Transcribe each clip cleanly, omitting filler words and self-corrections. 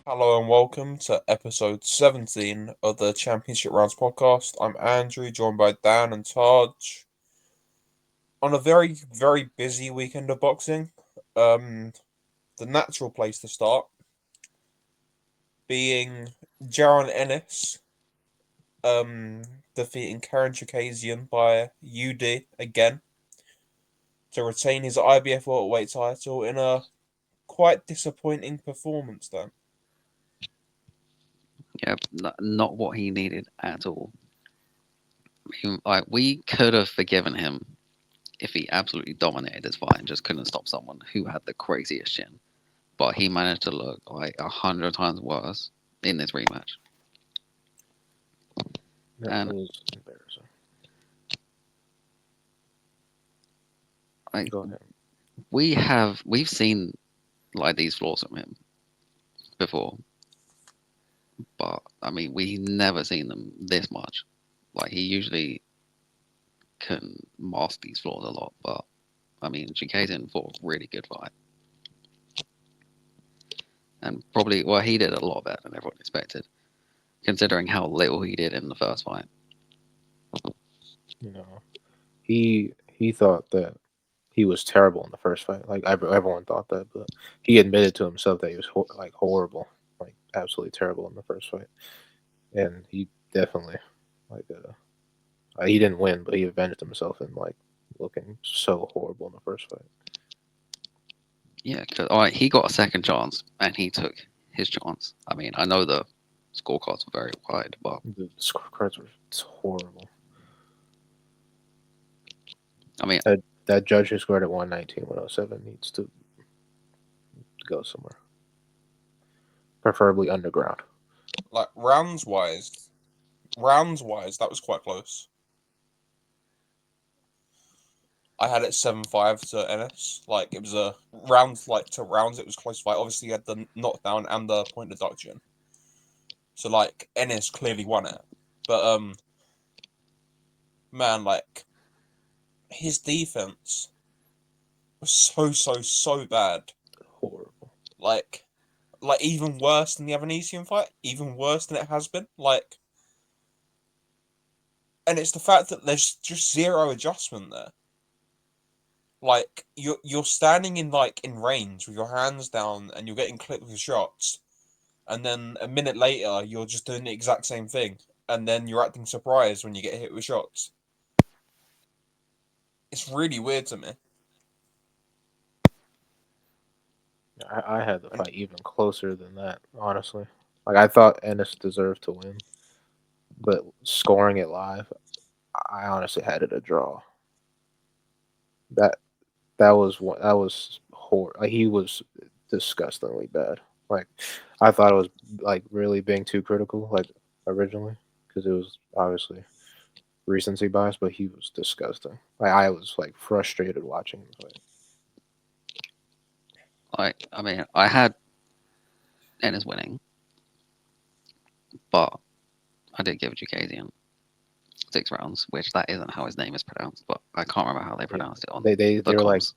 Hello and welcome to episode 17 of the Championship Rounds podcast. I'm Andrew, joined by Dan and Taj. On a very, very busy weekend of boxing, the natural place to start being Jaron Ennis, defeating Karen Chukhadzhian by UD again to retain his IBF welterweight title in a quite disappointing performance, then. Yeah, not what he needed at all. Like we could have forgiven him if he absolutely dominated his fight and just couldn't stop someone who had the craziest chin. But he managed to look like 100 times worse in this rematch. That And was embarrassing. like Go ahead. we've seen like these flaws from him before, but I mean we never seen them this much. Like he usually can mask these flaws a lot, but I mean Chikazin fought a really good fight. And probably well he did a lot better than everyone expected, considering how little he did in the first fight. You know, he thought that he was terrible in the first fight. Like everyone thought that, but he admitted to himself that he was horrible, like absolutely terrible in the first fight. And he definitely like he didn't win, but he avenged himself in like looking so horrible in the first fight. Yeah, because all right, he got a second chance and he took his chance. I mean, I know the scorecards were very wide, but The scorecards were horrible. I mean, That judge who scored at 119-107 needs to go somewhere, preferably underground. Like, rounds wise, that was quite close. I had it 7-5 to Ennis. Like, it was a rounds, like, to rounds, it was close fight. Obviously, you had the knockdown and the point deduction. So, like, Ennis clearly won it. But, man, like, his defense was so bad. Horrible. Like, even worse than the Avanesian fight. Even worse than it has been. Like, and it's the fact that there's just zero adjustment there. Like you're standing in range with your hands down and you're getting clipped with shots, and then a minute later you're just doing the exact same thing, and then you're acting surprised when you get hit with shots. It's really weird to me. I had the And fight even closer than that, honestly. Like I thought Ennis deserved to win, but scoring it live, I honestly had it a draw. That that was horrible. Like he was disgustingly bad. Like I thought it was like really being too critical, like originally, because it was obviously recency bias, but he was disgusting. Like I was like frustrated watching him fight. I mean, I had Ennis winning, but I did give Jukasian 6 rounds, which that isn't how his name is pronounced, but I can't remember how they Yeah. pronounced it on They the were like comms.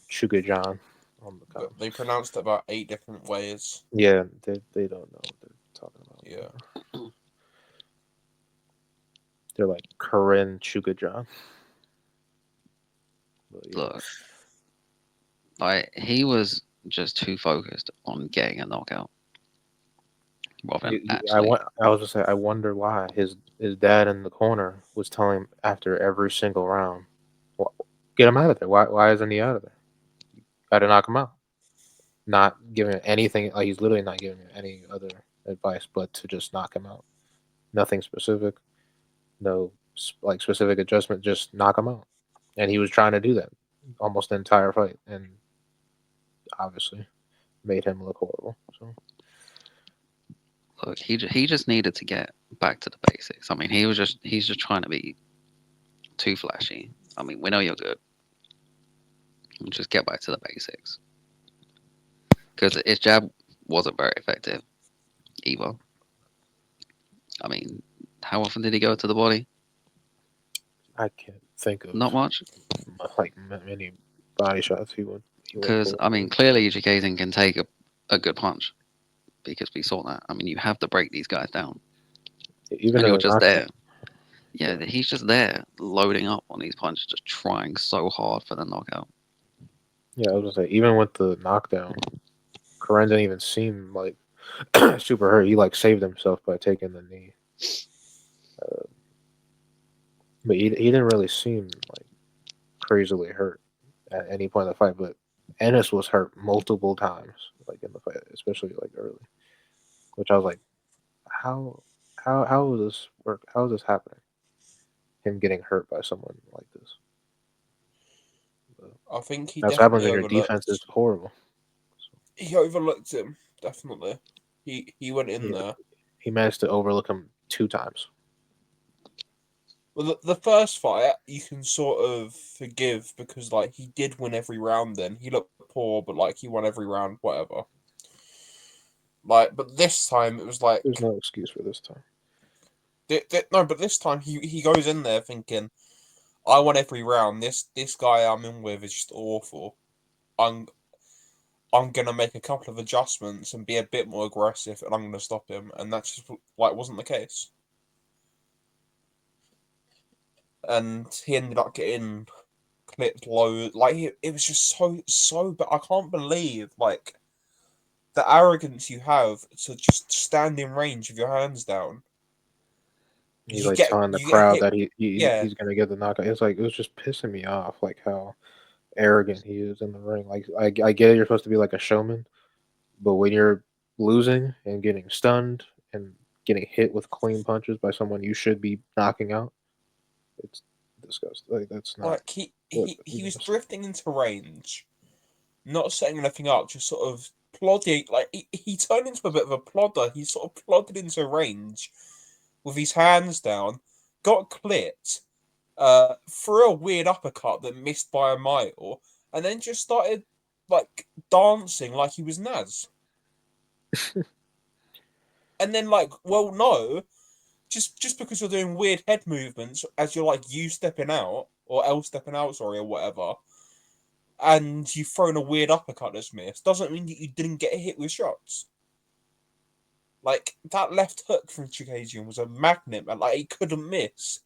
Chukhadzhian on the but comms. they pronounced it about 8 different ways. Yeah, they don't know what they're talking about. Yeah. They're like Corinne Chukhadzhian. But yeah. Look, he was just too focused on getting a knockout rather than actually. I was just say I wonder why his dad in the corner was telling him after every single round, "Wh- get him out of there. Why isn't he out of there? Got to knock him out. Not giving him anything. Like he's literally not giving him any other advice but to just knock him out. Nothing specific. No like specific adjustment. Just knock him out. And he was trying to do that almost the entire fight, and obviously made him look horrible. So Look, he just needed to get back to the basics. I mean, he's just trying to be too flashy. I mean, we know you're good. Just get back to the basics because his jab wasn't very effective either. I mean, how often did he go to the body? I can't think of Not much. like many body shots he went Because for. I mean, clearly Jacazing can take a good punch, because we saw that. I mean, you have to break these guys down, Even and in you're the just knockdown. there. Yeah, he's just there, loading up on these punches, just trying so hard for the knockout. Yeah, I was gonna say, even with the knockdown, Karen didn't even seem like super hurt. He like saved himself by taking the knee. But he didn't really seem like crazily hurt at any point in the fight. But Ennis was hurt multiple times, like in the fight, especially like early. Which I was like, how how will this work? How is this happening? Him getting hurt by someone like this. But I think he that's what happens definitely when your defense is overlooked. horrible. He overlooked him definitely. He went in He there. he managed to overlook him 2 times. Well, the first fight you can sort of forgive because like he did win every round. Then he looked poor, but like he won every round, whatever. Like, but this time it was like There's no excuse for this time. no, but this time he goes in there thinking, I won every round. This guy I'm in with is just awful. I'm I'm gonna make a couple of adjustments and be a bit more aggressive, and I'm gonna stop him. And that just like wasn't the case. And he ended up getting clipped low. Like it was just so. But I can't believe like the arrogance you have to just stand in range with your hands down. He's like telling the You get crowd hit. that Yeah, he's gonna get the knockout. It's like it was just pissing me off, like how arrogant he is in the ring. Like I get it, you're supposed to be like a showman, but when you're losing and getting stunned and getting hit with clean punches by someone you should be knocking out, it's disgusting. Like that's not like he what he you're he was supposed to do. drifting into range, not setting anything up, just sort of plodding. Like he turned into a bit of a plodder. He sort of plodded into range with his hands down, got clipped, threw a weird uppercut that missed by a mile, and then just started like dancing like he was Naz. And then like, well, no, just because you're doing weird head movements as you're like you stepping out or L stepping out, sorry, or whatever, and you've thrown a weird uppercut that's missed, doesn't mean that you didn't get hit with shots. Like that left hook from Chukhadzhian was a magnet, and like he couldn't miss.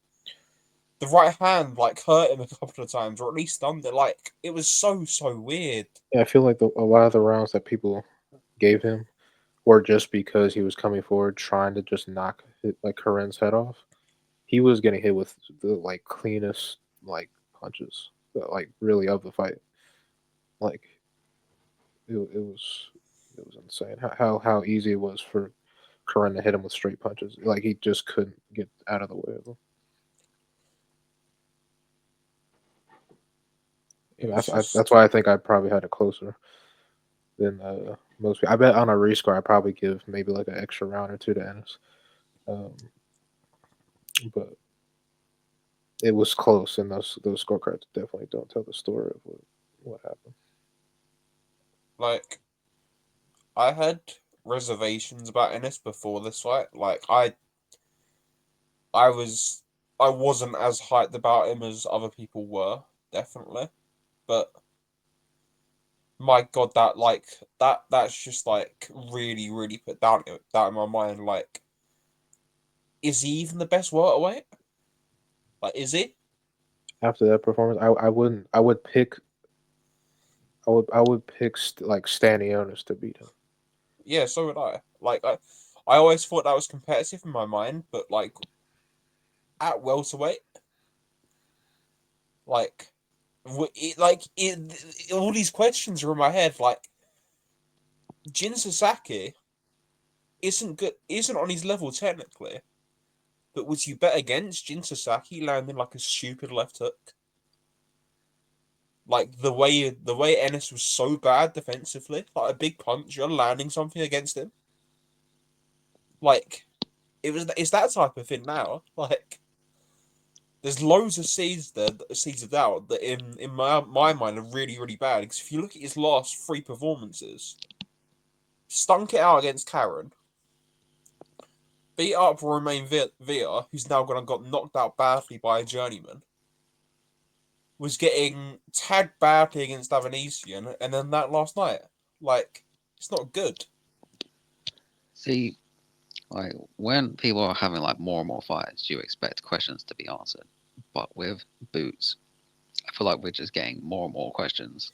The right hand like hurt him a couple of times, or at least stunned it. Like it was so weird. Yeah, I feel like a lot of the rounds that people gave him were just because he was coming forward trying to just knock like Karen's head off. He was getting hit with the like cleanest like punches, like really of the fight. Like it was insane how easy it was for Karen to hit him with straight punches. Like he just couldn't get out of the way of them. It And was that's just why I think I probably had it closer than most people. I bet on a rescore I probably give maybe like an extra round or two to Ennis. Um, but it was close, and those scorecards definitely don't tell the story of what happened. like I had reservations about Ennis before this fight. Like I was I wasn't as hyped about him as other people were, definitely. But my God, that's just like really put down in my mind. Like, is he even the best welterweight? Like, is he? After that performance, I wouldn't. I would pick like Stanionis to beat him. Yeah, so would I. Like, I always thought that was competitive in my mind, but like at welterweight, like, all these questions are in my head. Like, Jin Sasaki isn't good, isn't on his level technically, but would you bet against Jin Sasaki landing like a stupid left hook? Like the way Ennis was so bad defensively, like a big punch, you're landing something against him. Like it's that type of thing now. Like there's loads of seeds there, seeds of doubt that in my mind are really bad. Because if you look at his last three performances, stunk it out against Karen, beat up Romain Villa, who's now got knocked out badly by a journeyman, was getting tagged badly against Avanesian, and then that last night, like it's not good. See, like when people are having like more and more fights, you expect questions to be answered. But with Boots, I feel like we're just getting more and more questions.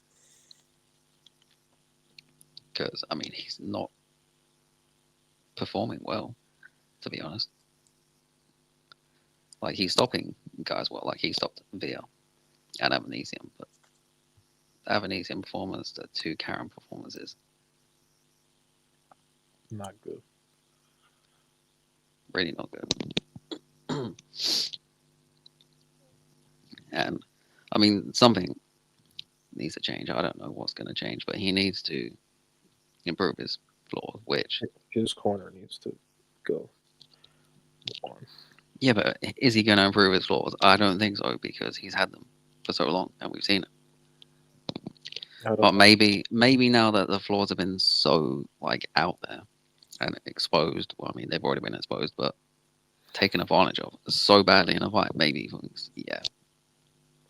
Because I mean, he's not performing well, to be honest. Like he's stopping guys well. Like he stopped Via and Avanesium, but the Avanesium performance, the two Karen performances, Not good. really not good. And I mean, something needs to change. I don't know what's going to change, but he needs to improve his flaws. Which, His corner needs to go on. yeah, but is he going to improve his flaws? I don't think so because he's had them for so long and we've seen it. I don't But know. maybe now that the flaws have been so like out there and exposed, well, I mean they've already been exposed, but taken advantage of so badly in a fight, maybe he thinks, yeah,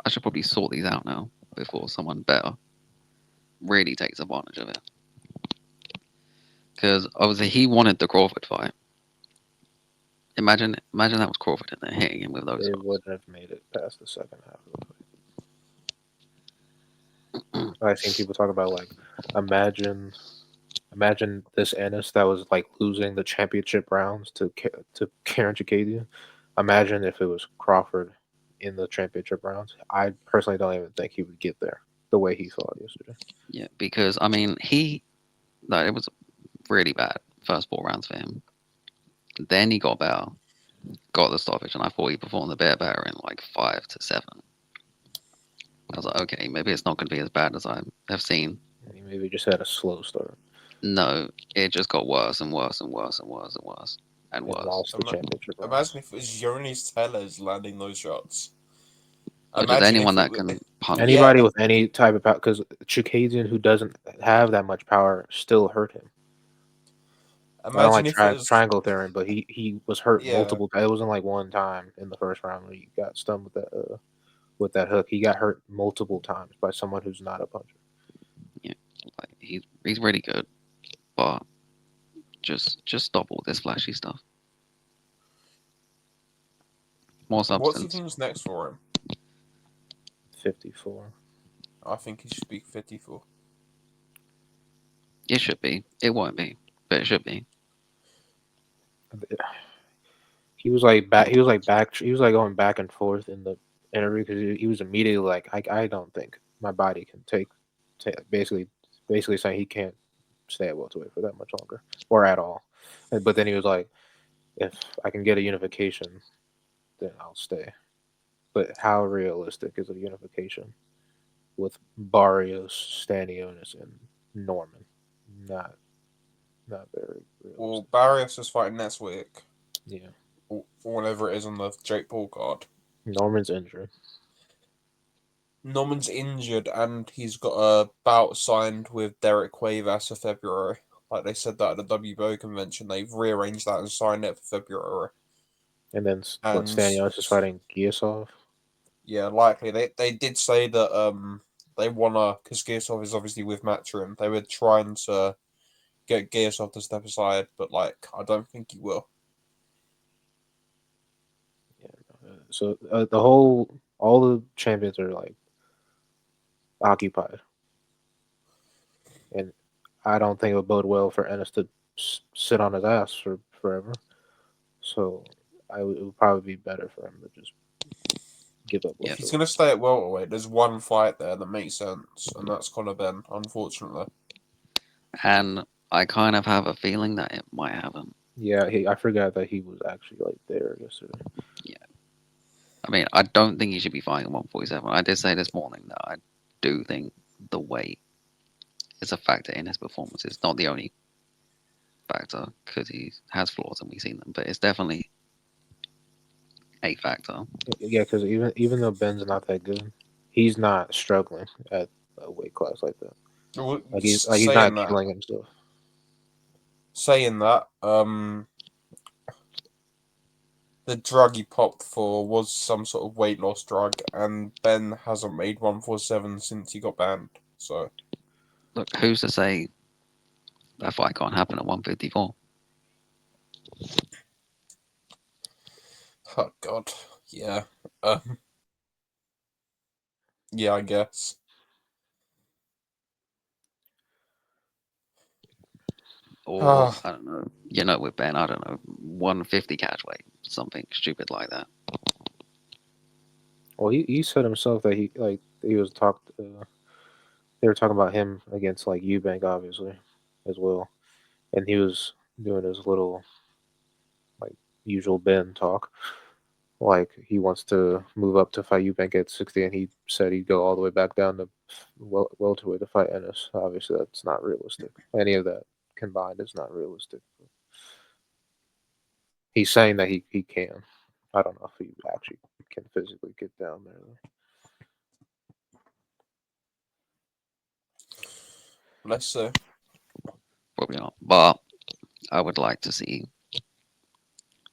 I should probably sort these out now before someone better really takes advantage of it. Because obviously he wanted the Crawford fight. Imagine that was Crawford and they're hitting him with those They shots. wouldn't have made it past the second half of the fight. I've seen people talk about like, imagine this Ennis that was like losing the championship rounds to Karen Chukhadzhian. Imagine if it was Crawford in the championship rounds. I personally don't even think he would get there the way he fought yesterday. Yeah, because I mean it was really bad first 4 rounds for him. Then he got better, got the stoppage, and I thought he performed a bit better in like 5 to 7. I was like, okay, maybe it's not going to be as bad as I have seen. He maybe just had a slow start No, it just got worse and worse and worse and worse and worse and and worse. lost the Ima- championship rounds. Imagine if it was Jonas Tellez landing those shots. Or just Imagine anyone if it that was. can punch. Yeah, Anybody with any type of power, because Chukhadzhian, who doesn't have that much power, still hurt him. I don't imagine like if it was. triangle theory, but he was hurt Yeah, multiple times. It wasn't like one time in the first round where he got stunned with that hook. He got hurt multiple times by someone who's not a puncher. Yeah, like he's really good, but just stop all this flashy stuff. More what do you substance. think's next for him? 54. I think he should be 54. It should be. It won't be, but it should be. He was like back. He was like back. He was like going back and forth in the interview because he was immediately like, I don't think my body can take basically saying he can't stay at welterweight for that much longer or at all. But then he was like, if I can get a unification, then I'll stay. But how realistic is a unification with Barrios, Stanionis, and Norman? Not very Well, realistic. Barrios is fighting next week, Yeah, or whatever it is on the Jake Paul card. Norman's injured. Norman's injured, and he's got a bout signed with Derek Cuevas for February. Like they said that at the WBO convention, they've rearranged that and signed it for February. And then what? And Stanionis is fighting Giasov. yeah, likely they did say that they wanna, because Gearsov is obviously with Matchroom. They were trying to get Gearsov to step aside, but like I don't think he will. So all the champions are like occupied, and I don't think it would bode well for Ennis to sit on his ass for forever. So it would probably be better for him to just give up. Yeah. If he's gonna stay at welterweight, there's one fight there that makes sense, and that's Conor Ben. Unfortunately, And I kind of have a feeling that it might happen. Yeah, I forgot that he was actually like there yesterday. Yeah. I mean, I don't think he should be fighting 147. I did say this morning that I do think the weight is a factor in his performance. It's not the only factor because he has flaws and we've seen them, but it's definitely a factor. Yeah, because even though Ben's not that good, he's not struggling at a weight class like that. Like he's not saying that, killing himself. saying that, the drug he popped for was some sort of weight loss drug, and Ben hasn't made 147 since he got banned. So Look, who's to say that fight can't happen at 154? Oh God, yeah, yeah, I guess. Or Ah, I don't know. You know, with Ben, I don't know, 150 catch weight, something stupid like that. Well, he said himself that he was talked. They were talking about him against like Eubank, obviously, as well, and he was doing his little like usual Ben talk. Like he wants to move up to fight Eubank at 60, and he said he'd go all the way back down to welterweight to fight Ennis. Obviously, that's not realistic. Any of that combined is not realistic. He's saying that he can. I don't know if he actually can physically get down there. let's see. Probably not. But I would like to see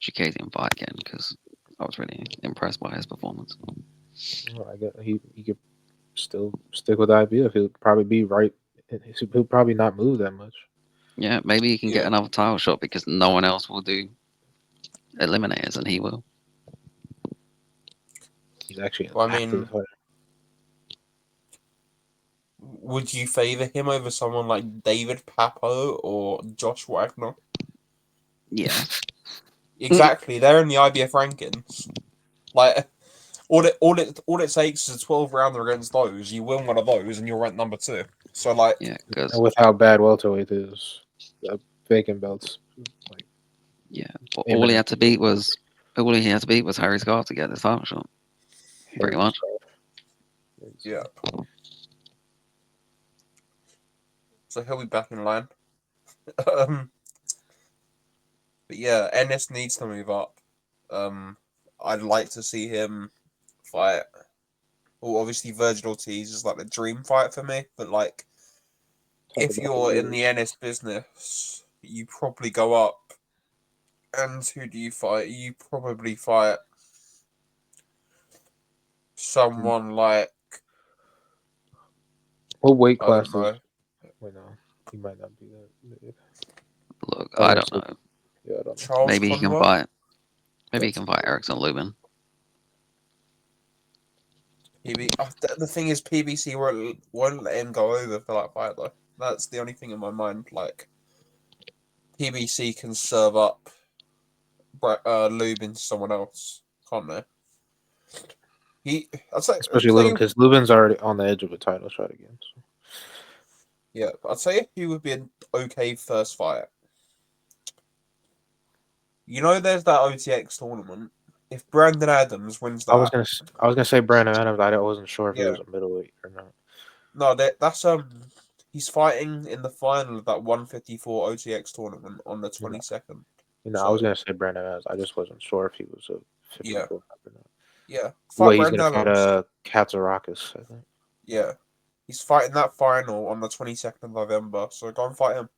Chukhadzhian fight again because I was really impressed by his performance. Well, I guess he could still stick with IBF. He'll probably be right. He'll probably not move that much. Yeah, maybe he can get Yeah, another title shot because no one else will do eliminators and he will. He's actually an well, I active mean, fighter. would you favor him over someone like David Papo or Josh Wagner? Yeah. Exactly, they're in the IBF rankings. Like, all it takes is a 12 rounder against those. You win one of those, and you're ranked number 2. So, like, Yeah, because And with how bad welterweight is, vacant belts like yeah, all he imminent. had to beat was Harry Scott to get this title shot. Pretty Harry much. Scott. yeah. So he'll be back in line. um, but yeah, Ennis needs to move up. I'd like to see him fight. Well, obviously, Virgil Ortiz is like the dream fight for me. But like, Talk if about the you're in the years. Ennis business, you probably go up. And who do you fight? You probably fight someone like, What weight I don't class is? know, Wait, no, he might not be that big. Look, I was I gonna don't say, know. yeah, I don't know. Charles Maybe he can Conwell. fight. Maybe he That's can fight Erickson Lubin. The thing is, PBC won't let him go over for that fight though. That's the only thing in my mind. Like, PBC can serve up Lubin to someone else, can't they? I'd especially tell Lubin you, because Lubin's already on the edge of a title shot again. So. yeah, I'd say he would be an okay first fight. You know, there's that OTX tournament. If Brandon Adams wins that, I was gonna say Brandon Adams. I wasn't sure if he yeah, was a middleweight or not. no, that's he's fighting in the final of that 154 OTX tournament on the You know, 22nd. I was So gonna say Brandon Adams. I just wasn't sure if he was a yeah, 54 or not. yeah, fight Wait, he's Brandon gonna fight Adams. Katsarakis, I think. Yeah, he's fighting that final on the 22nd of November. So go and fight him.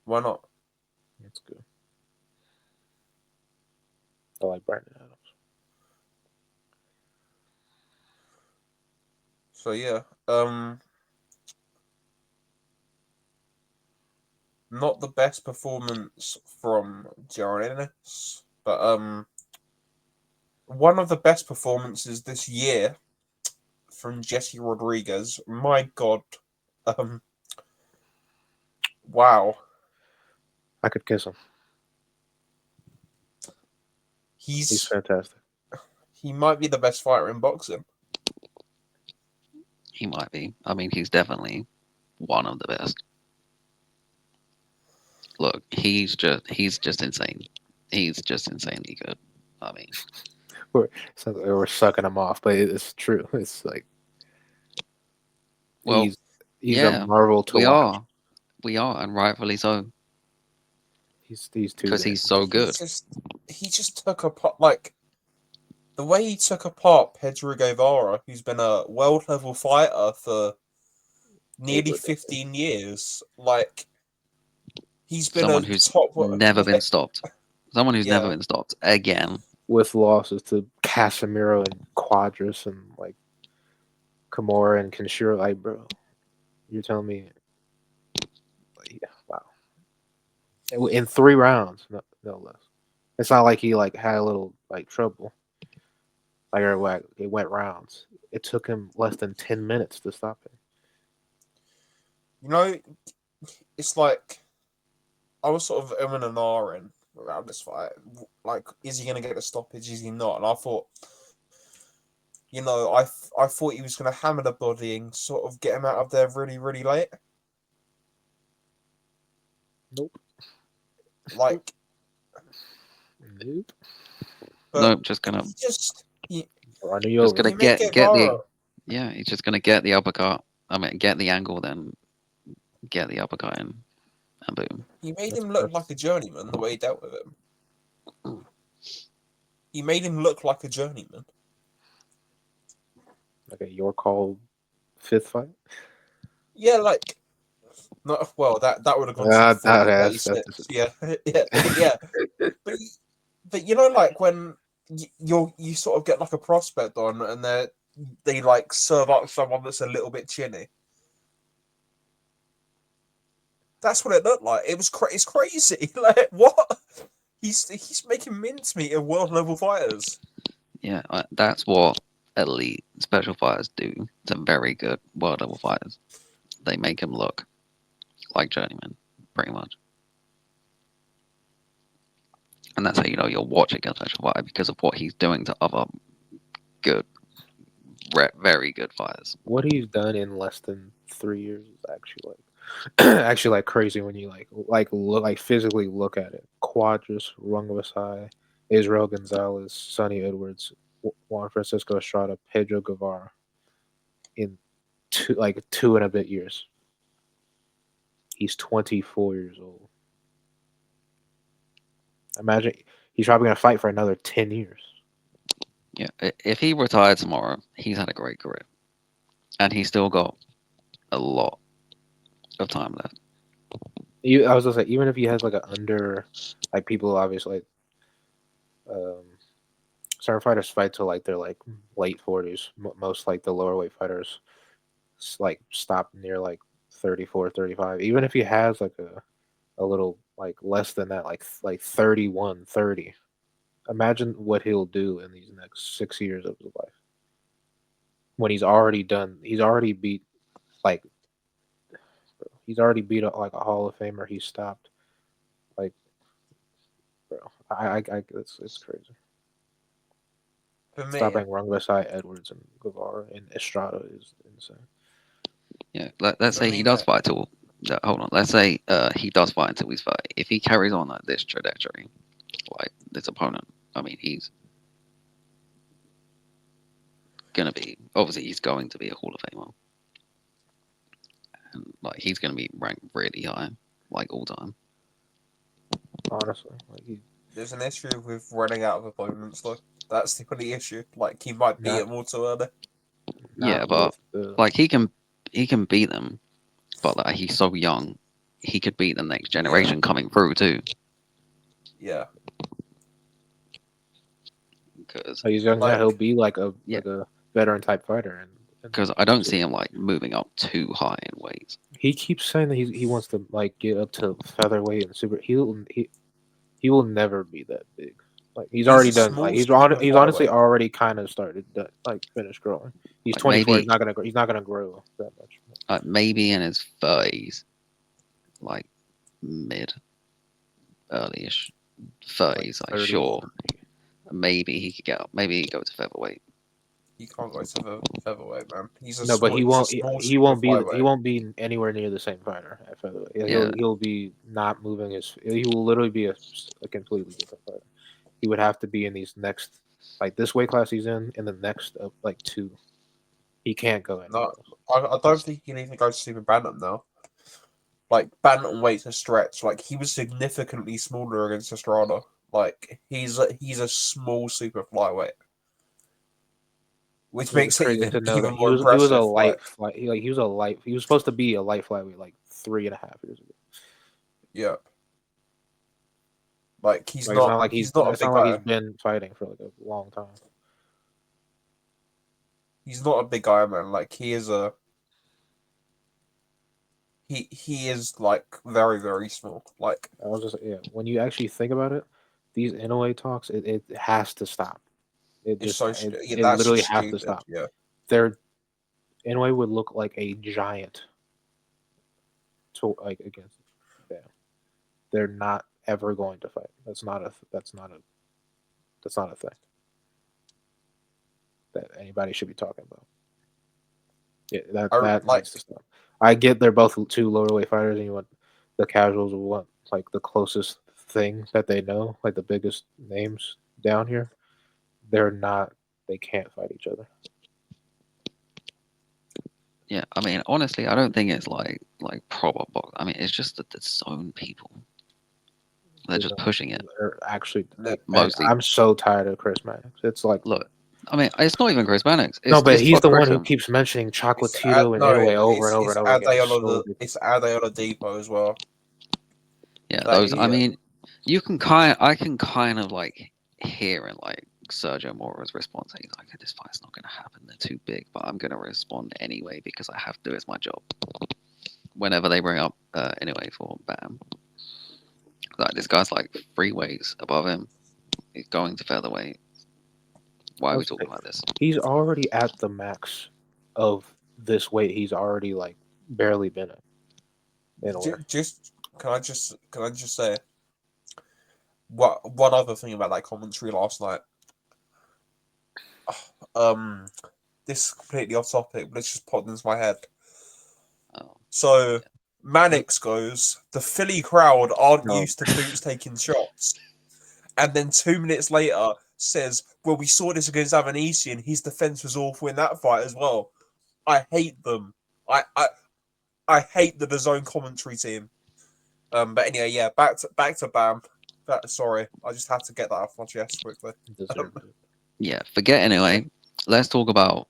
Why not? That's good. I like Brandon Adams. So yeah, not the best performance from Jaron Ennis, but one of the best performances this year from Jesse Rodriguez. My God, um, wow, I could kiss him. He's he's fantastic. he might be the best fighter in boxing. He might be. I mean, he's definitely one of the best. Look, he's just insane. He's just insanely good. I mean, We're sucking him off, but it's true. It's like well, he's he's a yeah, marvel to we watch. are, we are, and rightfully so He's too because damn he's so good. He just took apart like the way he took apart Pedro Guevara, who's been a world level fighter for nearly over there 15 years. Like, he's been a Someone who's top. never been stopped. Someone who's never Yeah, been stopped again. with losses to Casemiro and Quadras and like Kimura and Kenshiro. Like, bro, you're telling me, like, yeah, wow. in 3 rounds, no less. It's not like he like had a little like trouble. Like or like it went rounds. It took him less than 10 minutes to stop him. You know, it's like I was sort of and ahhing around this fight. Like, is he going to get a stoppage? Is he not? And I thought, I thought he was going to hammer the body and sort of get him out of there really, really late. Nope. Like, Nope. but Nope, just gonna Running you just over. gonna he may get Guevara. he's just gonna get the uppercut. I mean, get the angle, then get the uppercut in, and boom. He made That's him look perfect. like a journeyman the way he dealt with him. He made him look like a journeyman. Okay, your call, 5th fight. Yeah, like, not well. That would have gone to That 36. is Yeah, yeah. But like when you sort of get like a prospect on, and they like serve up someone that's a little bit chinny. That's what it looked like. It was it's crazy. Like what? He's making mincemeat of world level fighters. Yeah, that's what elite special fighters do to very good world level fighters. They make him look like journeyman, pretty much. And that's how you know you're watching a special fighter, because of what he's doing to other good, very good fighters. what he's done in less than 3 years is actually like actually like crazy when you look physically look at it. Quadras, Rungvisai, Israel Gonzalez, Sonny Edwards, Juan Francisco Estrada, Pedro Guevara in two and a bit years. He's 24 years old. Imagine he's probably gonna fight for another 10 years. Yeah, if he retired tomorrow, he's had a great career, and he's still got a lot of time left. I was gonna say, even if he has like a under, like people obviously um, certain fighters fight till like they're like late 40s. Most like the lower weight fighters like stop near like 34, 35. Even if he has like a little like less than that, like 31, 30. Imagine what he'll do in these next 6 years of his life. When he's already done, like he's already beat like a Hall of Famer. He stopped, like, bro. It's crazy. For me, Stopping Rungvisai, Edwards, and Guevara and Estrada is insane. Yeah, let's for say me, he does man, fight till. Hold on. Let's say he does fight until he's 30. If he carries on like this trajectory, like this opponent, I mean, he's gonna be, obviously he's going to be a Hall of Famer, and like he's gonna be ranked really high, like all time. Honestly, like there's an issue with running out of opponents. Though that's the only issue. Like he might beat not him all too early. Yeah, not but with the like he can beat them, but like he's so young, he could beat the next generation coming through too. Yeah, Because he's young. Yeah, he'll like be yeah, like a veteran type fighter, and because I don't see him like moving up too high in weights. he keeps saying that he wants to like get up to featherweight and super. He will never be that big. Like he's he's already a done. Like small super he's honestly flyweight. already kind of started that, like finished growing. He's Like 24. maybe He's not gonna grow that much. maybe in his 30s, like mid early-ish Like 30s, like 30. sure, maybe he could get up. Maybe he could go to featherweight. He can't go to the featherweight, man. No, but He's a small super he flyweight. won't be anywhere near the same fighter at featherweight. Yeah, He'll be not moving his. He will literally be a completely different fighter. He would have to be in these next, like this weight class he's in the next like two. He can't go anywhere No, else. I don't think he can even go to super bantam now. Like bantamweight's a stretch. Like he was significantly smaller against Estrada. Like he's a small super flyweight, which It's makes it crazy to know even that more he was a impressive. light fly. He was supposed to be a light flyweight like 3.5 years ago. Yeah, like Like he's not a it's not big like he's guy. been fighting for like a long time. He's not a big guy, man. Like he is a he is like very very small. Like I was just when you actually think about it, these NOA talks, it has to stop. It it's just so it that's literally just has to stupid. stop. Yeah. Their NOA would look like a giant to like against them. They're not ever going to fight. That's not a thing that anybody should be talking about. Yeah, that Like needs to stop. I get they're both two lower weight fighters, and you want the casuals will want like the closest thing that they know, like the biggest names down here. They're not. They can't fight each other. Yeah, I mean, honestly, I don't think it's like proper box. I mean, it's just that there's so many people. They're just pushing it. They're actually. no, Man, Mostly, I'm so tired of Chris Mannix. It's like look. I mean, it's not even Chris Mannix. no, but It's he's Todd the one who Grisham. keeps mentioning it's Chocolatito and no, Inoue over and over it's and over again. Adeola it's Adeola Depot as well. Yeah, That those. I he mean, I can kind of like hear in like Sergio Mora's response. He's like, "This fight's not going to happen. They're too big, but I'm going to respond anyway because I have to. It's my job." Whenever they bring up anyway for Bam, like this guy's like 3 weights above him. He's going to featherweight. Why are we talking about this? He's already at the max of this weight. He's already like barely been in a way. just can I just say what one other thing about that commentary last night. Um, this is completely off topic, but it's just popped into my head. Oh, So Mannix goes, the Philly crowd aren't No. used to Boots taking shots, and then 2 minutes later says, "Well, we saw this against Avanesian, and his defense was awful in that fight as well." I hate them. I hate the DAZN commentary team. But anyway, yeah, back to Bam. Sorry, I just had to get that off my chest quickly. Deserved it. yeah. Forget anyway. Let's talk about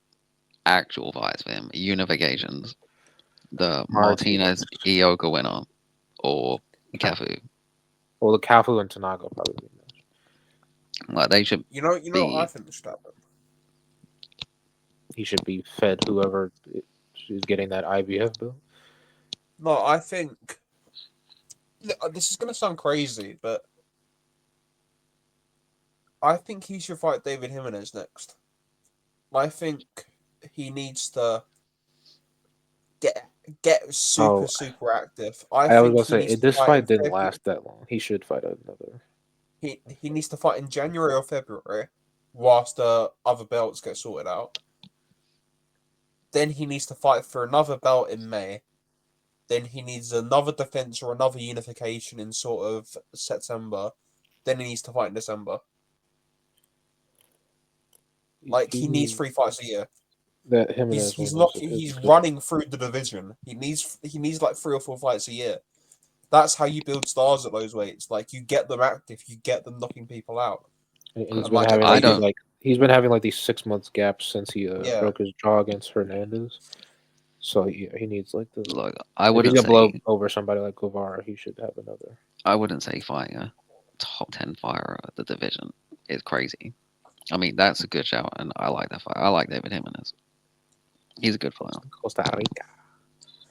actual fights for him. Unifications. The Martinez Ioka winner or Cafu. Well, the Cafu and Tanago probably be next. Like they should. You know what I Be- think should happen? He should be fed whoever is getting that IBF bill. No, I think this is gonna sound crazy, but I think he should fight David Jimenez next. I think he needs to get super active. I was think gonna he say needs to this fight in fight didn't February. last that long. He should fight another. He needs to fight in January or February, whilst the other belts get sorted out. Then he needs to fight for another belt in May. Then he needs another defense or another unification in sort of September. Then he needs to fight in December. Like he needs 3 fights a year. That Jimenez He's running through the division. He needs like 3 or 4 fights a year. That's how you build stars at those weights. Like you get them active, you get them knocking people out. He's been Like, having I don't- he's been having like these 6 months gaps since he Yeah. broke his jaw against Hernandez. So he needs like the. Look, I If he's wouldn't gonna blow say. over somebody like Guevara, he should have another. I wouldn't say fighting a top 10 fighter at the division is crazy. I mean, that's a good shout, and I like that fight. I like David Jimenez. He's a good fighter. Costa Rica,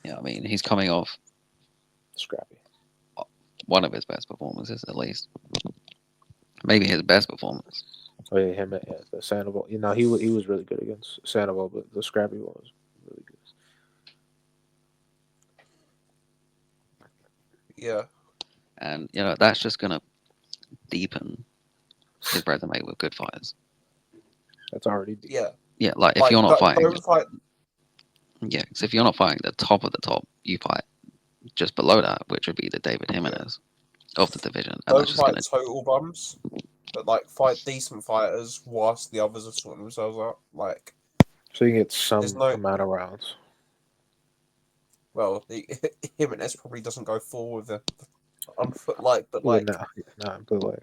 Yeah, I mean, he's coming off scrappy. one of his best performances, at least. Maybe his best performance. Oh yeah, him. Yeah, the Sandoval. You know, he was really good against Sandoval, but the scrappy one was really good. Yeah. And, you know, that's just going to deepen his resume with good fighters. That's already Yeah. Yeah, like if you're not fighting. Don't fight. Yeah, because if you're not fighting the top of the top, you fight just below that, which would be the David Jimenez of the division. And Don't that's just fight going to. total bums, but like fight decent fighters whilst the others are sorting themselves out. Like, so you get some There's no- amount of rounds. well, Jimenez probably doesn't go forward with it. But Yeah, like, nah, but like,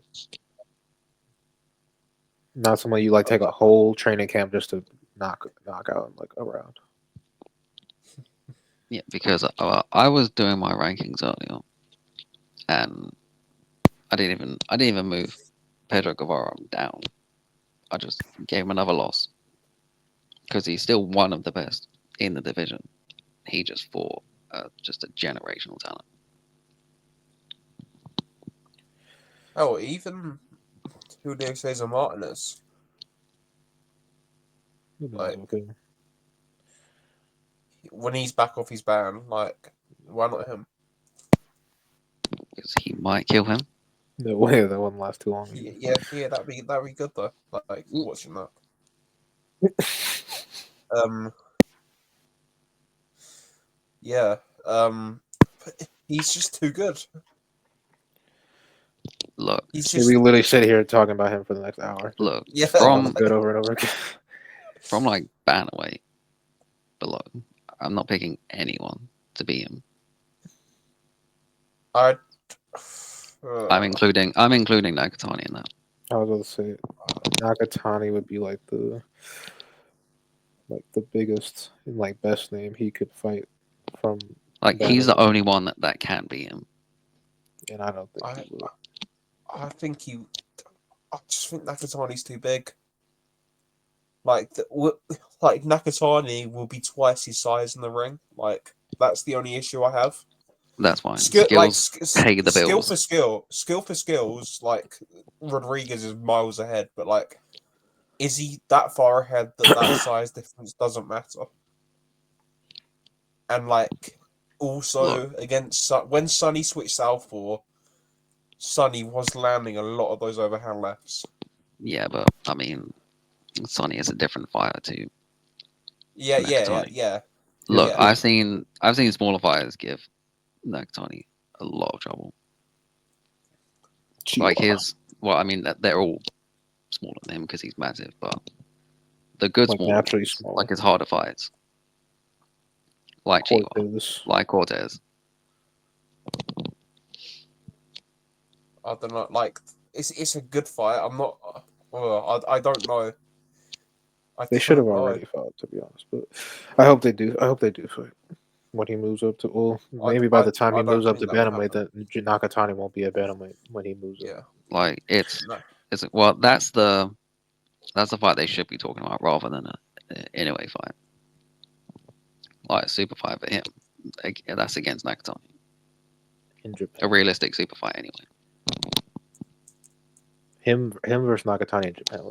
not someone you like take a whole training camp just to knock out like a round. Yeah, because I was doing my rankings earlier, and I didn't even move Pedro Guevara down. I just gave him another loss because he's still one of the best in the division. He just fought just a generational talent. Oh, even Julio Cesar Martinez. Like, Okay. when he's back off his ban, like, why not him? Because he might kill him. No way, that wouldn't last too long. Yeah, that'd be good though. Like watching that. Yeah. But he's just too good. Look, He's We just literally sit here talking about him for the next hour. look. yeah. From Good over and over again. from like bantamweight below, I'm not picking anyone to beat him. I. I'm including Nakatani in that. I was going to say Nakatani would be like the biggest and like best name he could fight from. Like he's the bantamweight, only one that can beat him. and I don't think he will. I think he. I just think Nakatani's too big. Like Nakatani will be twice his size in the ring. Like that's the only issue I have. That's fine. Skill, Skills pay the skill bills. for skills. Like Rodriguez is miles ahead, but like, is he that far ahead that size difference doesn't matter? And like, also against when Sonny switched southpaw, Sonny was landing a lot of those overhand lefts. Yeah, but I mean, Sonny is a different fighter too. Yeah. Look, Yeah. I've seen smaller fighters give Nakatani a lot of trouble. Like I mean, they're all smaller than him because he's massive, but the good Like smaller naturally ones, smaller. like his harder fights, like Cortez. like Cortez. I don't know. Like, it's a good fight. I'm not. I don't know. They should have already fought, to be honest. But I hope they do. I hope they do fight when he moves up to. Well, maybe by the time he moves up to bantamweight, that Nakatani won't be a bantamweight when he moves up. Yeah. Like it's No. well, that's the fight they should be talking about rather than a anyway fight. Like a super fight for him, that's against Nakatani. In Japan, A realistic super fight anyway. him versus Nakatani in Japan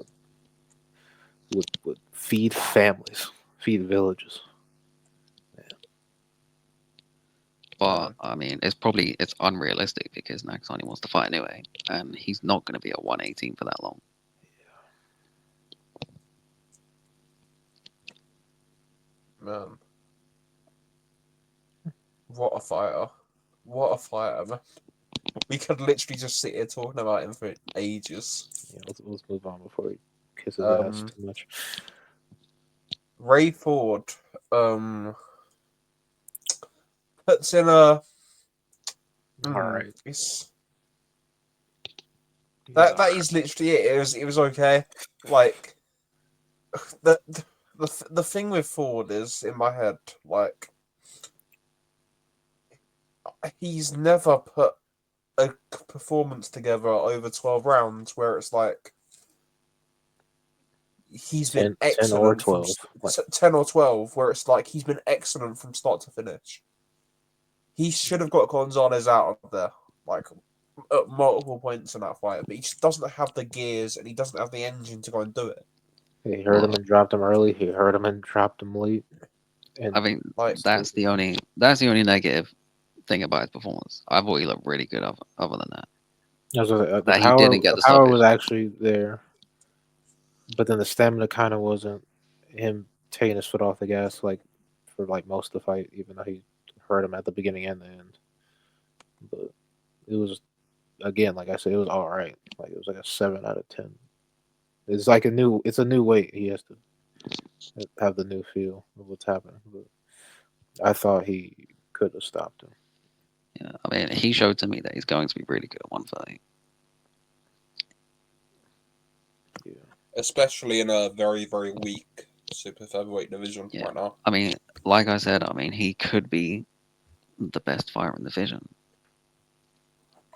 would feed families, feed villages. But I mean, it's unrealistic because Nakatani wants to fight anyway, and he's not going to be at 118 for that long. Man. What a fighter. What a fighter, man. We could literally just sit here talking about him for ages. Yeah, let's move on before he kisses ass too much. Ray Ford puts in a Alright. That is literally it. It was okay. Like the thing with Ford is in my head, like he's never put a performance together over 12 rounds where it's like he's been 10 excellent or 12. 10 or 12 where it's like he's been excellent from start to finish. He should have got Gonzalez out of there like at multiple points in that fight, but he just doesn't have the gears and he doesn't have the engine to go and do it. He hurt him and dropped him early. He hurt him and dropped him late. And I mean, that's the only negative thing about his performance. I thought he looked really good other than that. The he didn't get the power stoppage. was actually there, but then the stamina kind of wasn't. Him taking his foot off the gas like for like most of the fight, even though he hurt him at the beginning and the end. But it was, again, like I said, it was all right. Like it was like a 7 out of 10. It's like a new weight. He has to have the new feel of what's happening. But I thought he could have stopped him. Yeah, I mean, he showed to me that he's going to be really good at 130. Yeah. Especially in a very, very weak super featherweight division right now. I mean, like I said, he could be the best fighter in the division.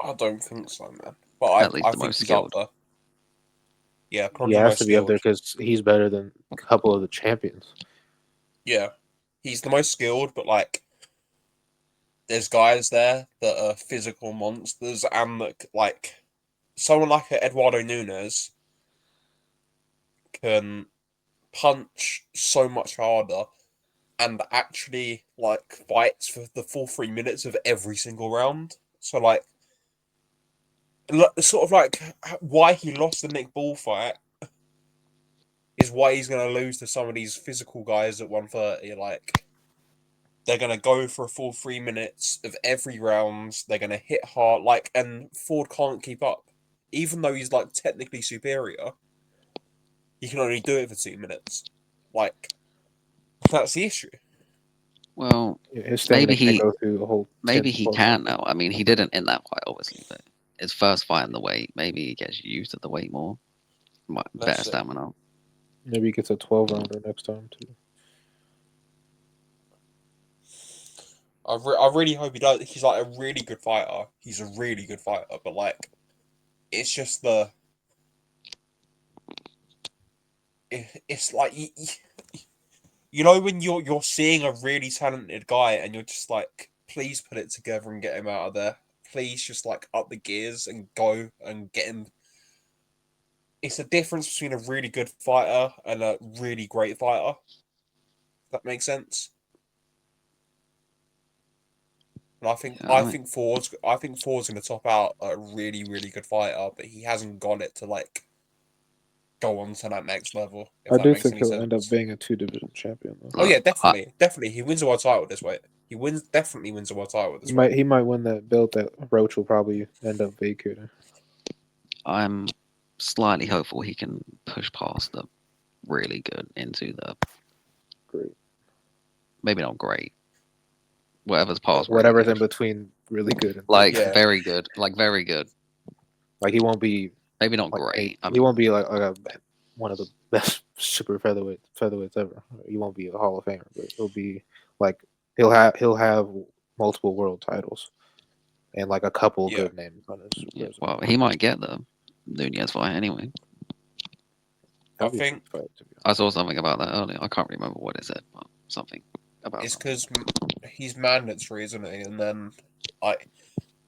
I don't think so, man. But I think he's up there. Yeah, probably he the has most to be up skilled. there because he's better than a couple of the champions. Yeah, he's the most skilled, but like there's guys there that are physical monsters, and that, like, someone like Eduardo Nunes can punch so much harder and actually, like, fights for the full 3 minutes of every single round. So, like, sort of like why he lost the Nick Ball fight is why he's going to lose to some of these physical guys at 130. Like, they're going to go for a full 3 minutes of every round. They're going to hit hard, like, and Ford can't keep up. Even though he's, like, technically superior, he can only do it for 2 minutes. Like, that's the issue. Well, His stamina maybe can't he go through the whole. maybe 10 he plus can rounds. now. I mean, he didn't in that fight, obviously, but his first fight in the weight, maybe he gets used to the weight more. Better See. stamina. Maybe he gets a 12 rounder next time too. I really hope he does. He's, like, a really good fighter. He's a really good fighter, but, like, it's just it's like you know when you're seeing a really talented guy and you're just like, please put it together and get him out of there. Please just, like, up the gears and go and get him. It's a difference between a really good fighter and a really great fighter. That makes sense. And Yeah, I mean, I think Ford's going to top out a really really good fighter, but he hasn't got it to, like, go on to that next level. If I that do makes think any he'll end up sense. being a 2 division champion though. Oh yeah, look, definitely. He wins a world title this way. Definitely wins a world title this way. He might win that belt that Roach will probably end up vacating. I'm slightly hopeful he can push past the really good into the Great. maybe not great, whatever's past really Whatever's in good, between really good and like Yeah. very good, like very good. like he won't be Maybe not like great. I he mean, won't be like one of the best super featherweights ever. He won't be a Hall of Famer, but he'll be like he'll have multiple world titles and like a couple Yeah. good names on his yeah. resume. Well, he might get the Nunez fight anyway. That'd be a think good fight, to be I honest. saw something about that earlier. I can't remember what it said, but something about it's something. because he's mandatory, isn't he? And then I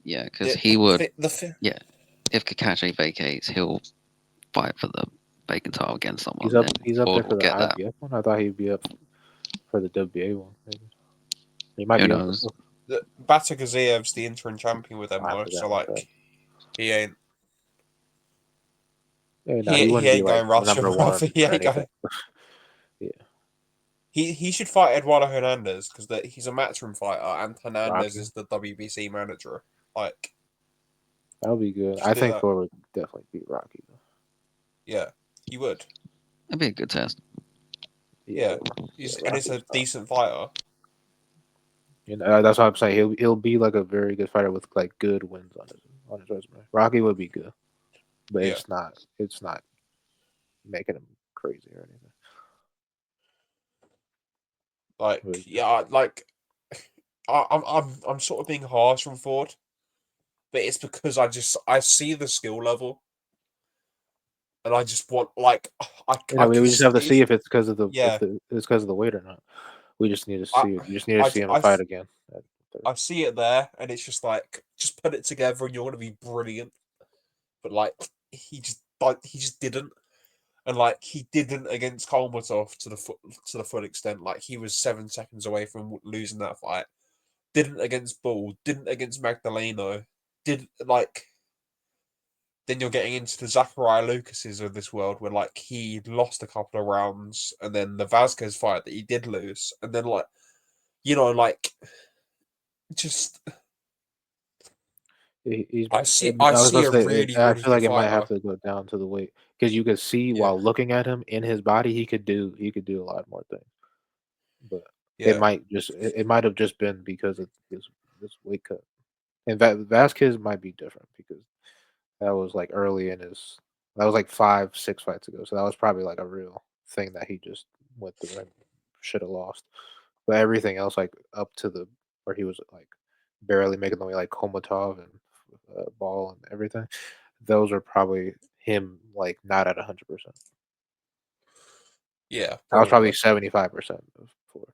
Yeah, because the he would. the Yeah, if Kakashi vacates, he'll fight for the vacant title against someone. Then He's up there Ford for will the get that. IBF one. I thought he'd be up for the WBA one. Maybe he might Who be up. knows? Batagaziyev's the interim champion with them I though, so, forgot about that. like, he ain't Yeah, no, he he wouldn't be ain't like going Russia, number bro. one He or ain't anything. going. Yeah, He should fight Eduardo Hernandez because he's a matchroom fighter and Hernandez Rocky. is the WBC manager. Like, that would be good. just I do think that. Thor would definitely beat Rocky. Though. Yeah, he would. It'd be a good test. Yeah, Yeah, and it's Rocky's a tough. decent fighter. That's what I'm saying. He'll be like a very good fighter with like good wins on his resume. Rocky would be good, but Yeah. it's not making him crazy or anything. Like, Really good. yeah, like, I'm sort of being harsh on Ford, but it's because I see the skill level, and I just want, like, You I know, can we just have to see see. if it's because of the Yeah, it's because of the weight or not. We just need to I see it. You just need to I see him I fight again. At 30. I see it there, and it's just like, just put it together, and you're gonna be brilliant. But, like, he just didn't, and, like, he didn't against Kolmatov to the full extent. Like, he was 7 seconds away from losing that fight. Didn't against Bull. Didn't against Magdaleno. Did like. Then you're getting into the Zachariah Lucases of this world where, like, he lost a couple of rounds, and then the Vasquez fight that he did lose, and then, like, like, just I see I was a gonna say, really I really feel good like it might have fighter. to go down to the weight because you could see Yeah, while looking at him in his body, he could do a lot more things. But yeah, it might have just been because of this weight cut. And Vasquez might be different because that was like early in his. That was like 5, 6 fights ago. So that was probably like a real thing that he just went through and should have lost. But everything else, like up to the where he was like barely making the way, like Komatov and Ball and everything, those are probably him like not at 100%. yeah, That was probably probably. 75% of four,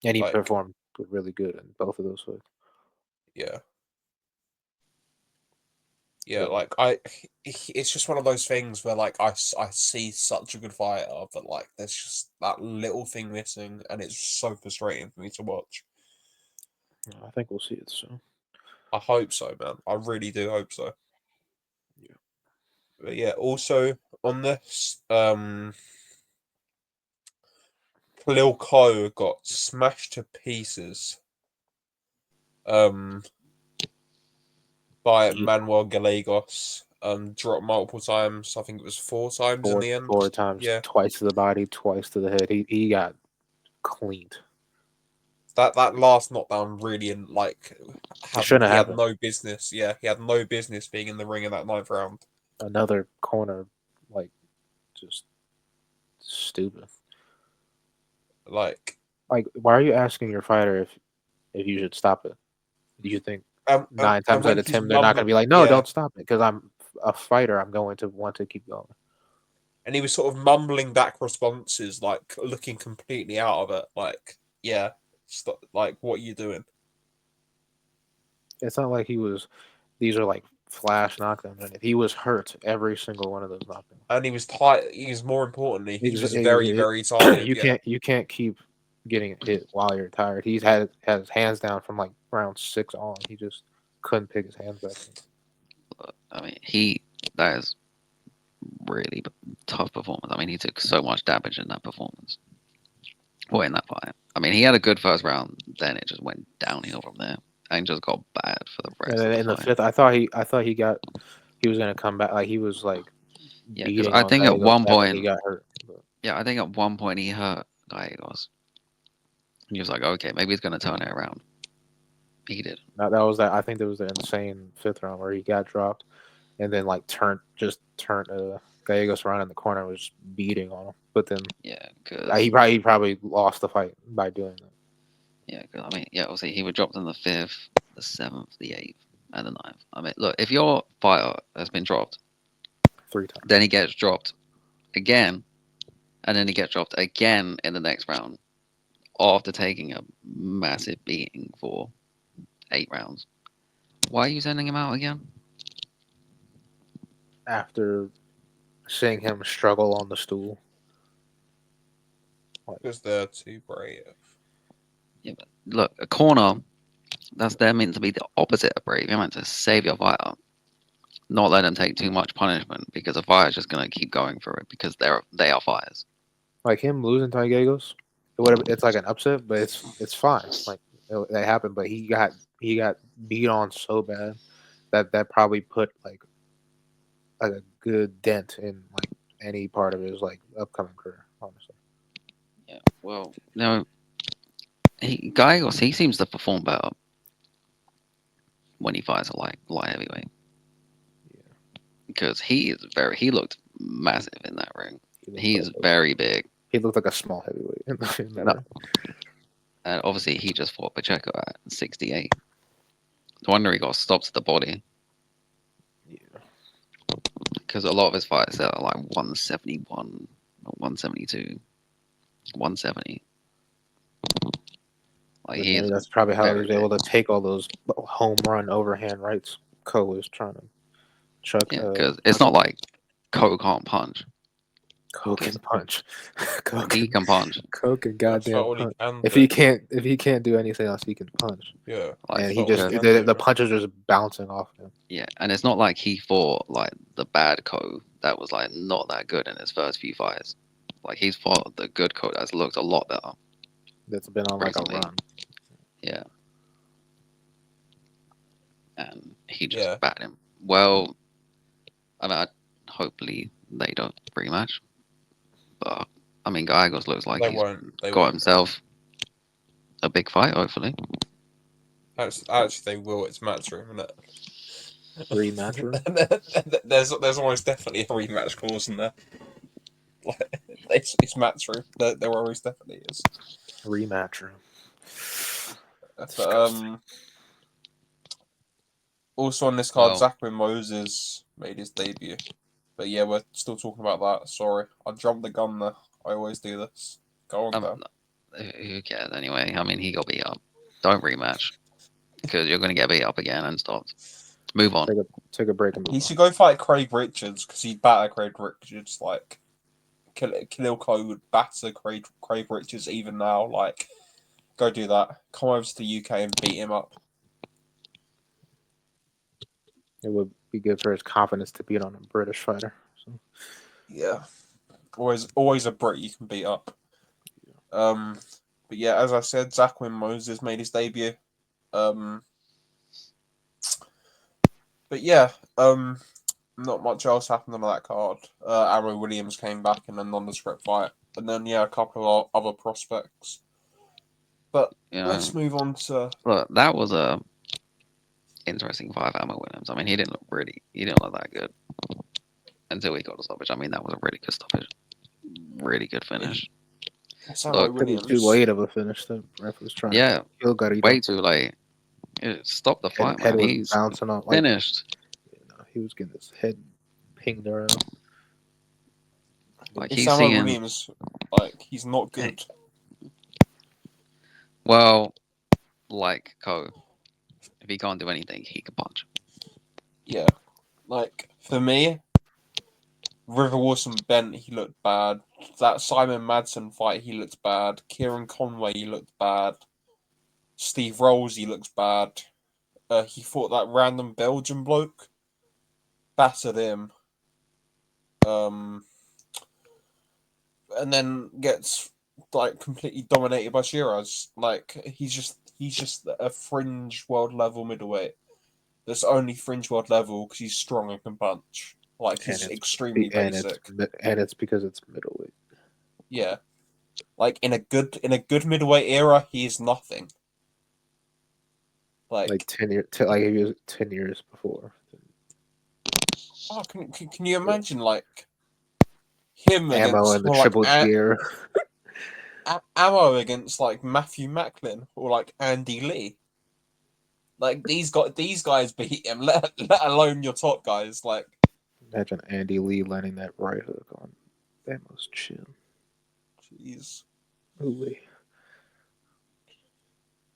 and he Like, performed looked really good in both of those fights. Yeah. Yeah, But like it's just one of those things where like I see such a good fighter, but like there's just that little thing missing, and it's so frustrating for me to watch. I think we'll see it soon. I hope so, man. I really do hope so. Yeah. But yeah, also on this, Khalil Ko got smashed to pieces, um, by Yeah. Manuel Gallegos. Dropped multiple times. I think it was 4 times in the end. Four times, Yeah, twice to the body, twice to the head. He got cleaned. that last knockdown really like It shouldn't he have had happened. no business. Yeah, he had no business being in the ring in that ninth round. Another corner, like, just stupid. Like, Like, why are you asking your fighter if you should stop it? Do you think nine and times out when of he's 10 they're not going to be like, no, yeah, don't stop it? Because I'm a fighter. I'm going to want to keep going. and he was sort of mumbling back responses, like looking completely out of it. Like, yeah, stop. Like, what are you doing? It's not like he was. These are like flash knockdowns. And if he was hurt every single one of those knockdowns, And he was tired. He was more importantly, he was very, Ex- very tired. you Yeah, can't keep getting hit while you're tired. He's had his hands down from like round 6 on. He just couldn't pick his hands back up. I mean, that is really tough performance. I mean, he took so much damage in that performance. Well, in that fight. I mean, he had a good first round, then it just went downhill from there and just got bad for the And rest then of in the the fight. fifth, he was gonna come back. Like he was like Yeah, because beating I on think at Gallegos, one and then he point, got hurt. But yeah, I think at one point he hurt Gallegos. And he was like, okay, maybe he's going to turn it around. He did. that was that. I think there was the insane fifth round where he got dropped, and then like turned Gallegos around in the corner and was beating on him. But then Yeah, because he probably lost the fight by doing that. yeah, cause, I mean, yeah, obviously he was dropped in the 5th, the 7th, the 8th, and the 9th. I mean, look, if your fighter has been dropped, 3 times. then he gets dropped again, and then he gets dropped again in the next round after taking a massive beating for 8 rounds. Why are you sending him out again? After seeing him struggle on the stool. because they're too brave. Yeah, but look, a corner, they're meant to be the opposite of brave. You're meant to save your fighter, not let them take too much punishment because a fighter's just gonna keep going for it because they are fighters. Like him losing to Gallegos, it's like an upset, but it's fine. Like that happened, but he got beat on so bad that probably put like a good dent in like any part of his like upcoming career. Honestly, Yeah, well, no, Gallegos, he seems to perform better when he fights a light heavyweight yeah, because he looked massive in that ring. He's like very big. he looked like a small heavyweight in that No, ring. and obviously he just fought Pacheco at 68. No wonder he got stopped to the body Yeah, because a lot of his fights are like 171, 172, 170. Like but he maybe is that's probably how he very was big. able to take all those home run overhand rights. Co was trying to chuck. Yeah, because it's not like Cole can't punch. Coke and punch. Coke He and can punch. Coke and That's goddamn all he punch. can If do. he can't do anything else, he can punch. Yeah, Like And that's he all he just can the do. punches are just bouncing off him. Yeah, and it's not like he fought like the bad Co that was like not that good in his first few fights. Like he's fought the good Co that's looked a lot better That's been on like a recently. run. Yeah, and he just Yeah, batted him. Well, I mean, hopefully they don't rematch. But I mean, Gallegos looks like they he's won't. They got won't. himself a big fight. Hopefully, Actually, they will. It's Matchroom, isn't it? Rematch room. There's almost definitely a rematch clause in there. Like, it's Matchroom. There always definitely is. Rematch room. But Disgusting. also on this card, well, Zachary Moses made his debut. But yeah, we're still talking about that. Sorry, I jumped the gun there. I always do this. Go on, Dan. who cares anyway? I mean, he got beat up. Don't rematch because you're going to get beat up again and stopped. Move on. Take a break and move He on. should go fight Craig Richards because he'd batter Craig Richards. Like, Kililko would batter Craig Richards even now. Like, go do that. Come over to the UK and beat him up. It would be good for his confidence to beat on a British fighter. So. Yeah. Always a Brit you can beat up. But yeah, as I said, Zaquin Moses made his debut. But yeah, not much else happened on that card. Arrow Williams came back in a nondescript fight, and then yeah, a couple of other prospects. But let's move on to. Look, that was a interesting fight, Arrow Williams. I mean, he didn't look that good until he got a stoppage. I mean, that was a really good stoppage, really good finish. It's Arrow Williams. Too late of a finish. The ref was trying to kill Garrido. Way too late. It stopped the fight, man. He's bouncing off, finished. He was getting his head pinged around. Like it's Arrow Williams. Like, he's not good. Well, like Ko, if he can't do anything, he can punch. Yeah, like for me, River Wilson Bent, he looked bad. That Simon Madsen fight, he looked bad. Kieran Conway, he looked bad. Steve Rolls, he looks bad. He fought that random Belgian bloke, battered him. And then gets like completely dominated by Shiraz. Like he's just a fringe world level middleweight. That's only fringe world level because he's strong and can punch. Like he's extremely basic. And it's because it's middleweight. Yeah, like in a good middleweight era, he is nothing. Like 10 years, like he was 10 years before. Oh, can you imagine like him Ammo against and the triple gear? Ammo against like Matthew Macklin or like Andy Lee. Like these guys beat him. Let alone your top guys. Like imagine Andy Lee landing that right hook on Lemos' chin. Jeez. Ooh.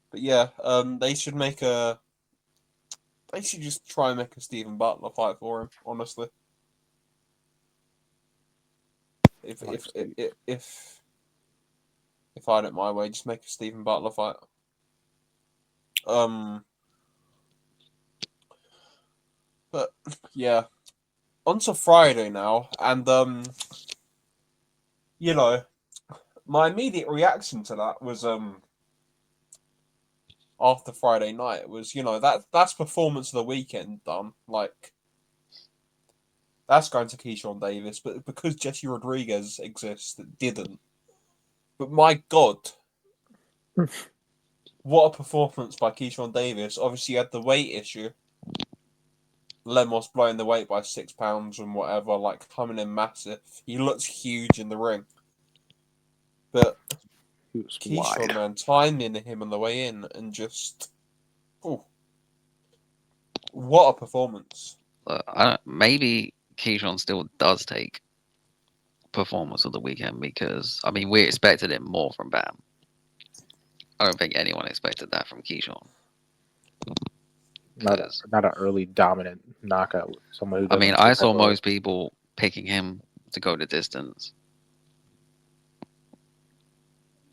But yeah, they should just try and make a Stephen Butler fight for him. Honestly, if I had it my way, just make a Stephen Butler fight. But yeah, on to Friday now, and you know, my immediate reaction to that was after Friday night was, that's performance of the weekend done. Like, that's going to Keyshawn Davis, but because Jesse Rodriguez exists, it didn't. But my God, what a performance by Keyshawn Davis. Obviously, you had the weight issue. Lemos blowing the weight by 6 pounds and whatever, like coming in massive. He looks huge in the ring. But he was Keyshawn, wide. man, timing him on the way in and just... Ooh. What a performance. Maybe Keyshawn still does take performance of the weekend because, I mean, we expected it more from Bam. I don't think anyone expected that from Keyshawn. Not an early dominant knockout. Someone who I saw most people picking him to go the distance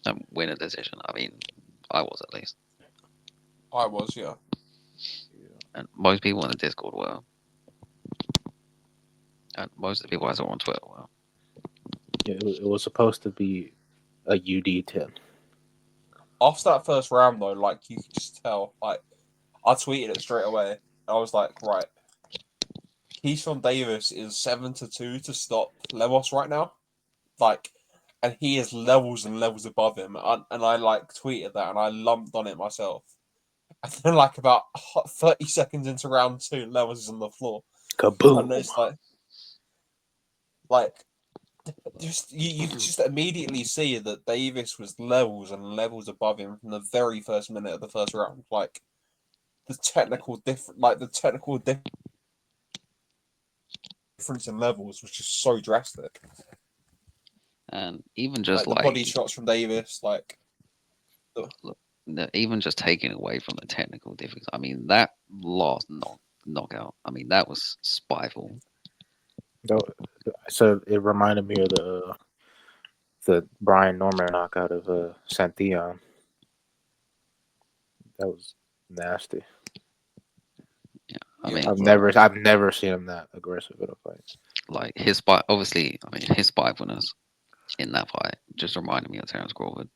and win a decision. I mean, I was at least. I was, yeah. And most people in the Discord were. And most of the people I saw on Twitter were. Yeah, it was supposed to be a UD10. After that first round, though, like, you could just tell, like, I tweeted it straight away. I was like, right, Keyshawn Davis is 7-2 to stop Lemos right now. Like, and he is levels and levels above him. And I, like, tweeted that, and I lumped on it myself. And then, like, about 30 seconds into round 2, Lemos is on the floor. Kaboom! And it's like, just you just immediately see that Davis was levels and levels above him from the very first minute of the first round. Like, the technical difference in levels was just so drastic. And even just the body shots from Davis, like, even just taking away from the technical difficulties. I mean, that last knockout. I mean, that was spiteful. So it reminded me of the Brian Norman knockout of Santillan. That was nasty. Yeah, I Yeah, mean, I've never seen him that aggressive in a fight. like his spite. Obviously, I mean, his spitefulness in that fight just reminded me of Terence Crawford.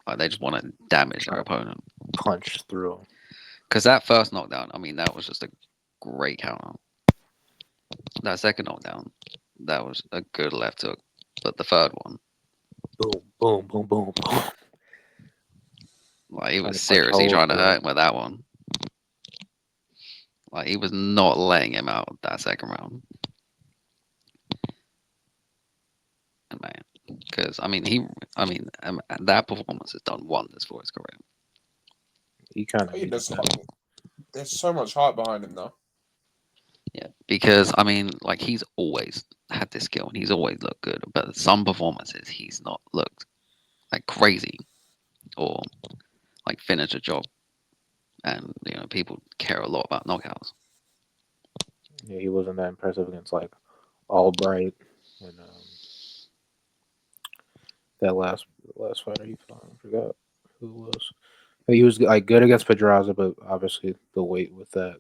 Like they just want to damage their opponent. Punch through him. Because that first knockdown, I mean, that was just a great counter. That second knockdown, that was a good left hook. But the third one, Boom, boom, boom, boom, boom. like he Trying was to punch seriously holes trying to through hurt him. him with that one. Like he was not letting him out that second round. And man, because I mean, that performance has done wonders for his career. He kind of He needed does. that. There's so much hype behind him though. Yeah, because I mean, like he's always had this skill and he's always looked good, but some performances he's not looked like crazy or like finish a job. And people care a lot about knockouts. Yeah, he wasn't that impressive against like Albright and that last fighter he fought. I forgot who it was. He was like good against Pedraza, but obviously the weight with that.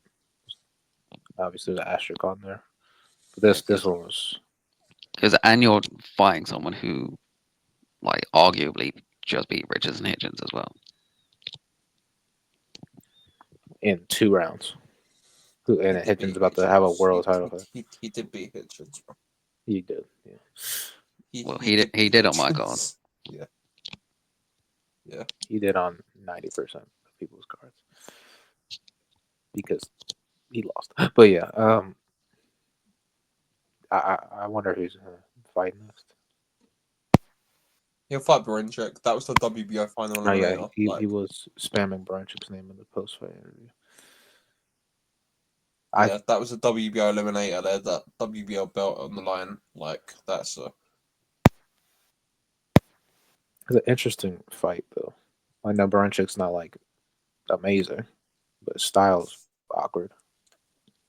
Obviously, there's an asterisk on there. But this one was And you're fighting someone who, like, arguably just beat Richards and Hitchens as well. in 2 rounds. And He did Hitchens beat about to have a Hitchens. world title fight. He did beat Hitchens. Bro. He did, yeah. Well, He did. he beat did on my card. Hitchens. Yeah. Yeah. He did on 90% of people's cards because he lost. But yeah, I wonder who's gonna fight next. He'll fight Borincek. That was the WBO final Oh yeah, eliminator. he was spamming Borincek's name in the post fight interview. Yeah, that was a WBO eliminator. They had that WBO belt on the line. Like that's It's an interesting fight though. I know Borincek's not like amazing, but his style's awkward.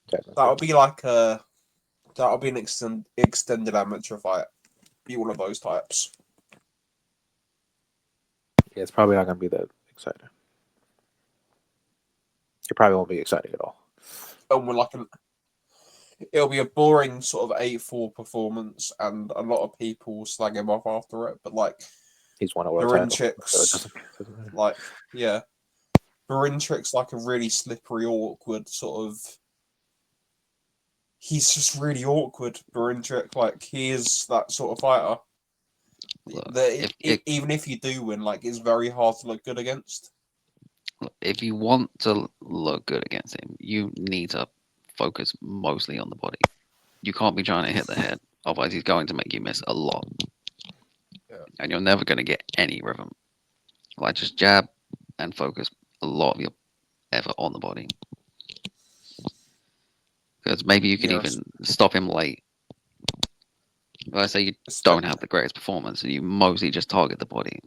Technically. that'll be like that'll be an extended amateur fight. Be one of those types. Yeah, it's probably not gonna be that exciting. It probably won't be exciting at all. And we're like it'll be a boring sort of 8-4 performance, and a lot of people slag him off after it. But like He's won a world title. Borincek's like yeah, Borincek's like a really slippery, awkward sort of. He's just really awkward, Borincek. Like he is that sort of fighter. Look, That even if you do win, like it's very hard to look good against. if you want to look good against him, you need to focus mostly on the body. You can't be trying to hit the head, otherwise he's going to make you miss a lot. Yeah. And you're never going to get any rhythm. Like just jab and focus a lot of your effort on the body. Because maybe you could even stop him late. Let's say you don't have the greatest performance and you mostly just target the body.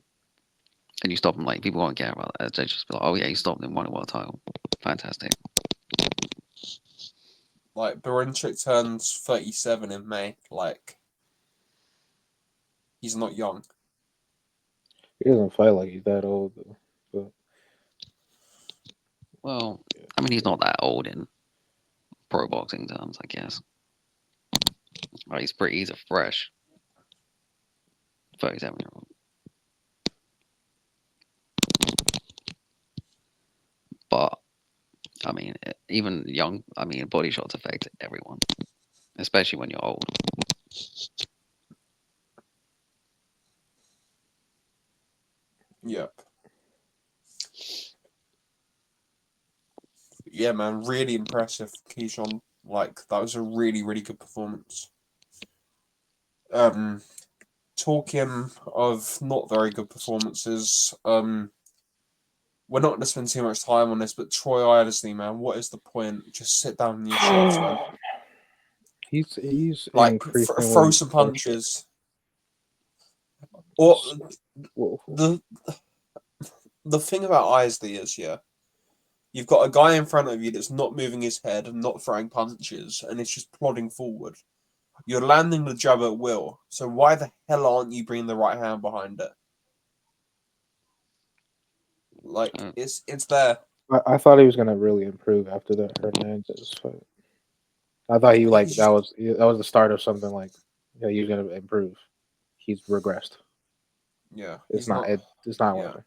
And you stop him late. People won't care about that. They just be like, oh yeah, he stopped him, won a world title. Fantastic. Like Borincek turns 37 in May. Like he's not young. He doesn't fight like he's that old though. But Well, I mean, he's not that old in pro boxing terms, I guess. Like, he's a fresh 37-year-old. But I mean, even young, I mean, body shots affect everyone, especially when you're old. Yep. Yeah, man, really impressive, Keyshawn. Like that was a really, really good performance. Talking of not very good performances, we're not going to spend too much time on this, but Troy Isley, man, what is the point? Just sit down in your shots, man. He's like increasingly throw some punches. Or Whoa. the the thing about Isley is, you've got a guy in front of you that's not moving his head and not throwing punches, and it's just plodding forward. You're landing the jab at will, so why the hell aren't you bringing the right hand behind it? Like, it's there. I thought he was gonna really improve after that Hernandez fight. I thought that was the start of something like he was gonna improve. He's regressed. Yeah, It's not working.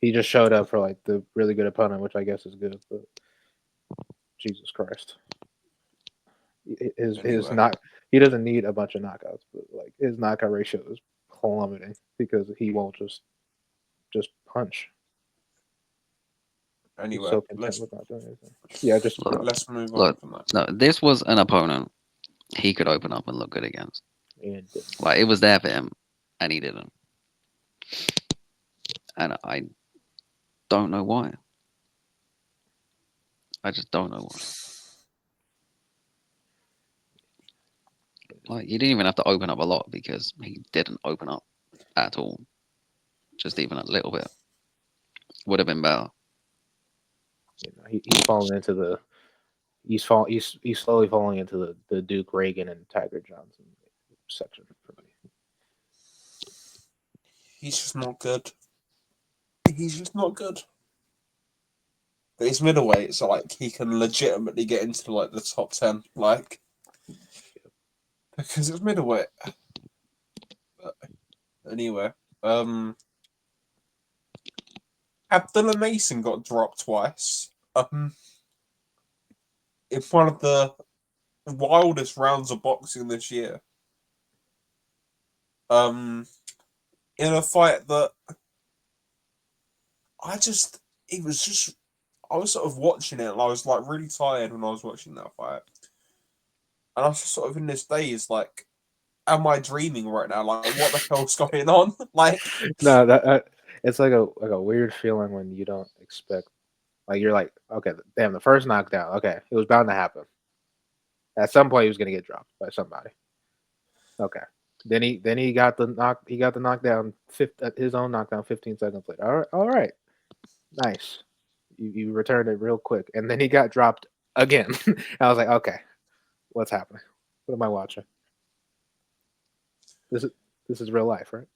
He just showed up for like the really good opponent, which I guess is good, but Jesus Christ. His not he doesn't need a bunch of knockouts, but like his knockout ratio is plummeting because he won't just punch. Anyway, He's so content with not doing anything. Yeah, just let's move on from that. No, this was an opponent he could open up and look good against. And it was there for him, and he didn't. And I don't know why. I just don't know why. Like, you didn't even have to open up a lot because he didn't open up at all. Just even a little bit would have been better. He's falling into the he's slowly falling into the Duke Reagan and Tiger Johnson section for me. He's just not good. He's just not good. But he's middleweight, so like he can legitimately get into like the top 10, like because it's middleweight. But anyway, Abdullah Mason got dropped twice. In one of the wildest rounds of boxing this year. In a fight that I was sort of watching it and I was like really tired when I was watching that fight. And I was just sort of in this daze, like, am I dreaming right now? Like, what the hell's going on? Like, no, that it's like a weird feeling when you don't expect. Like you're like, okay, damn, the first knockdown. Okay, it was bound to happen. At some point, he was gonna get dropped by somebody. Okay, then he got the knockdown. His own knockdown. 15 seconds later. All right, nice. You returned it real quick, and then he got dropped again. I was like, okay, what's happening? What am I watching? This is real life, right?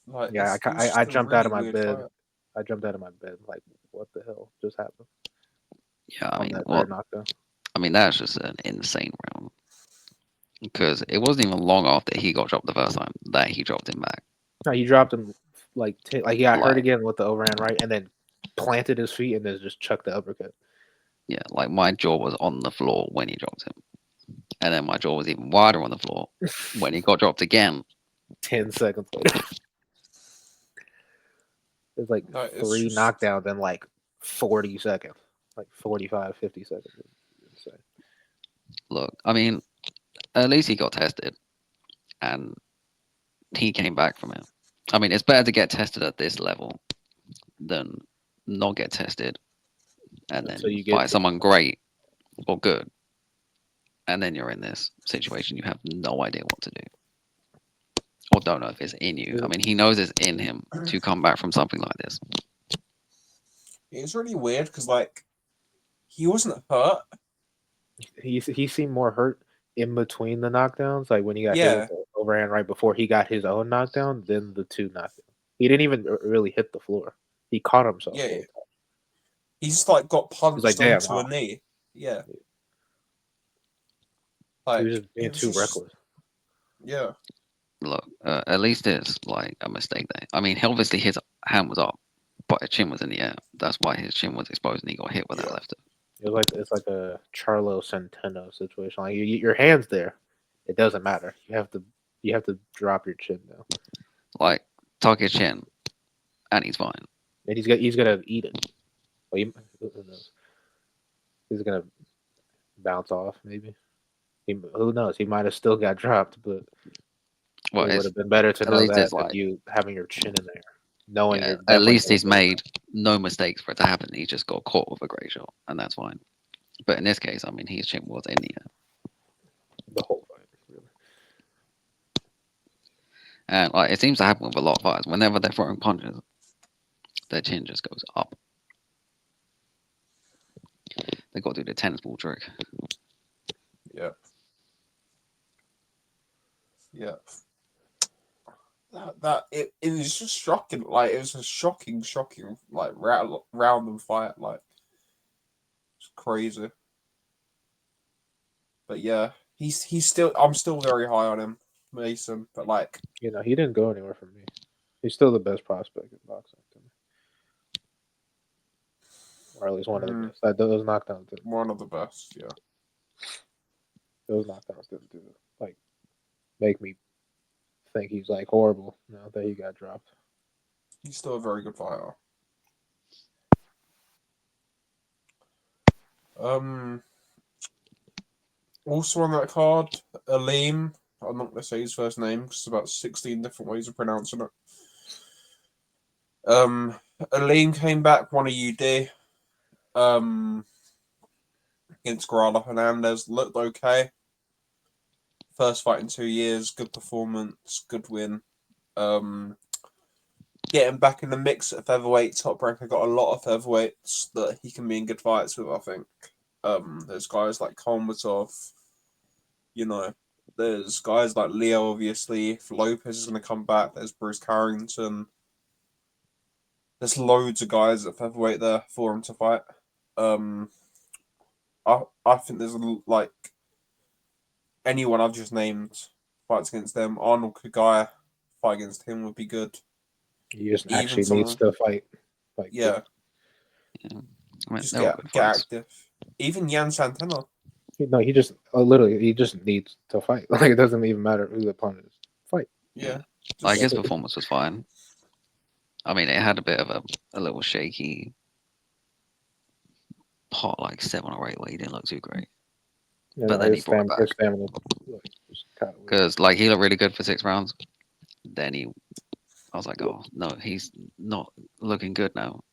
like Yeah, I jumped out of my bed. Fight. I jumped out of my bed like, what the hell just happened? Yeah, I mean, that's just an insane round. Because it wasn't even long after he got dropped the first time that he dropped him back. No, he dropped him like he got hurt again with the overhand right, and then planted his feet and then just chucked the uppercut. Yeah, like my jaw was on the floor when he dropped him, and then my jaw was even wider on the floor when he got dropped again. 10 seconds later. There's like three knockdowns in like 40 seconds, like 45, 50 seconds. Insane. Look, I mean, at least he got tested, and he came back from it. I mean, it's better to get tested at this level than not get tested, and then you fight someone great or good, and then you're in this situation. You have no idea what to do. Or don't know if it's in you. I mean, he knows it's in him to come back from something like this. It's really weird because, like, he wasn't hurt. He seemed more hurt in between the knockdowns, like when he got hit with the overhand right before he got his own knockdown, then the two knockdowns. He didn't even really hit the floor. He caught himself. Yeah. He just, like, got punched onto a knee. Yeah. Like, he was just being too reckless. Yeah. Look, at least it's like a mistake there. I mean, obviously his hand was up, but his chin was in the air. That's why his chin was exposed and he got hit with that left hook. It's like a Charlo Centeno situation. Like your hand's there, it doesn't matter. You have to drop your chin down. Like tuck his chin, and he's fine. And he's gonna eat it. Well, who knows? He's gonna bounce off maybe. Who knows? He might have still got dropped, but it would have been better to know that than you having your chin in there, knowing you're. At least he's made no mistakes for it to happen. He just got caught with a great shot, and that's fine. But in this case, I mean, his chin was in the air. The whole fight, really. And like, it seems to happen with a lot of fighters. Whenever they're throwing punches, their chin just goes up. They got to do the tennis ball trick. Yeah. Yeah. It was just shocking. Like, it was a shocking, like, round and fight. Like, it's crazy. But yeah, he's still. I'm still very high on him, Mason. But like, You know, he didn't go anywhere for me. He's still the best prospect in boxing to me, or at least one of the best. Those knockdowns didn't. One of the best. Yeah. Those knockdowns didn't do like make me think he's like horrible now that he got dropped. He's still a very good fighter. Also on that card, Aleem. I'm not going to say his first name because there's about 16 different ways of pronouncing it. Aleem came back, won a UD. Against Guevara. Hernandez looked okay. First fight in 2 years, good performance, good win. Getting back in the mix at featherweight, Top Ranker got a lot of featherweights that he can be in good fights with, I think. There's guys like Kolmatov, you know. There's guys like Leo, obviously. If Lopez is going to come back, there's Bruce Carrington. There's loads of guys at featherweight there for him to fight. I think there's like anyone I've just named fights against them. Arnold Kagaya fight against him would be good. He just actually needs to fight. Like, yeah. Yeah. I mean, Just get active. Even Yan Santana. No, he just literally he just needs to fight. Like, it doesn't even matter who the opponent is. Fight. Yeah. Like, his performance was fine. I mean, it had a bit of a little shaky part, like 7 or 8, where he didn't look too great. Yeah, but then he brought it back. Because like he looked really good for 6 rounds. Then I was like, oh no, he's not looking good now.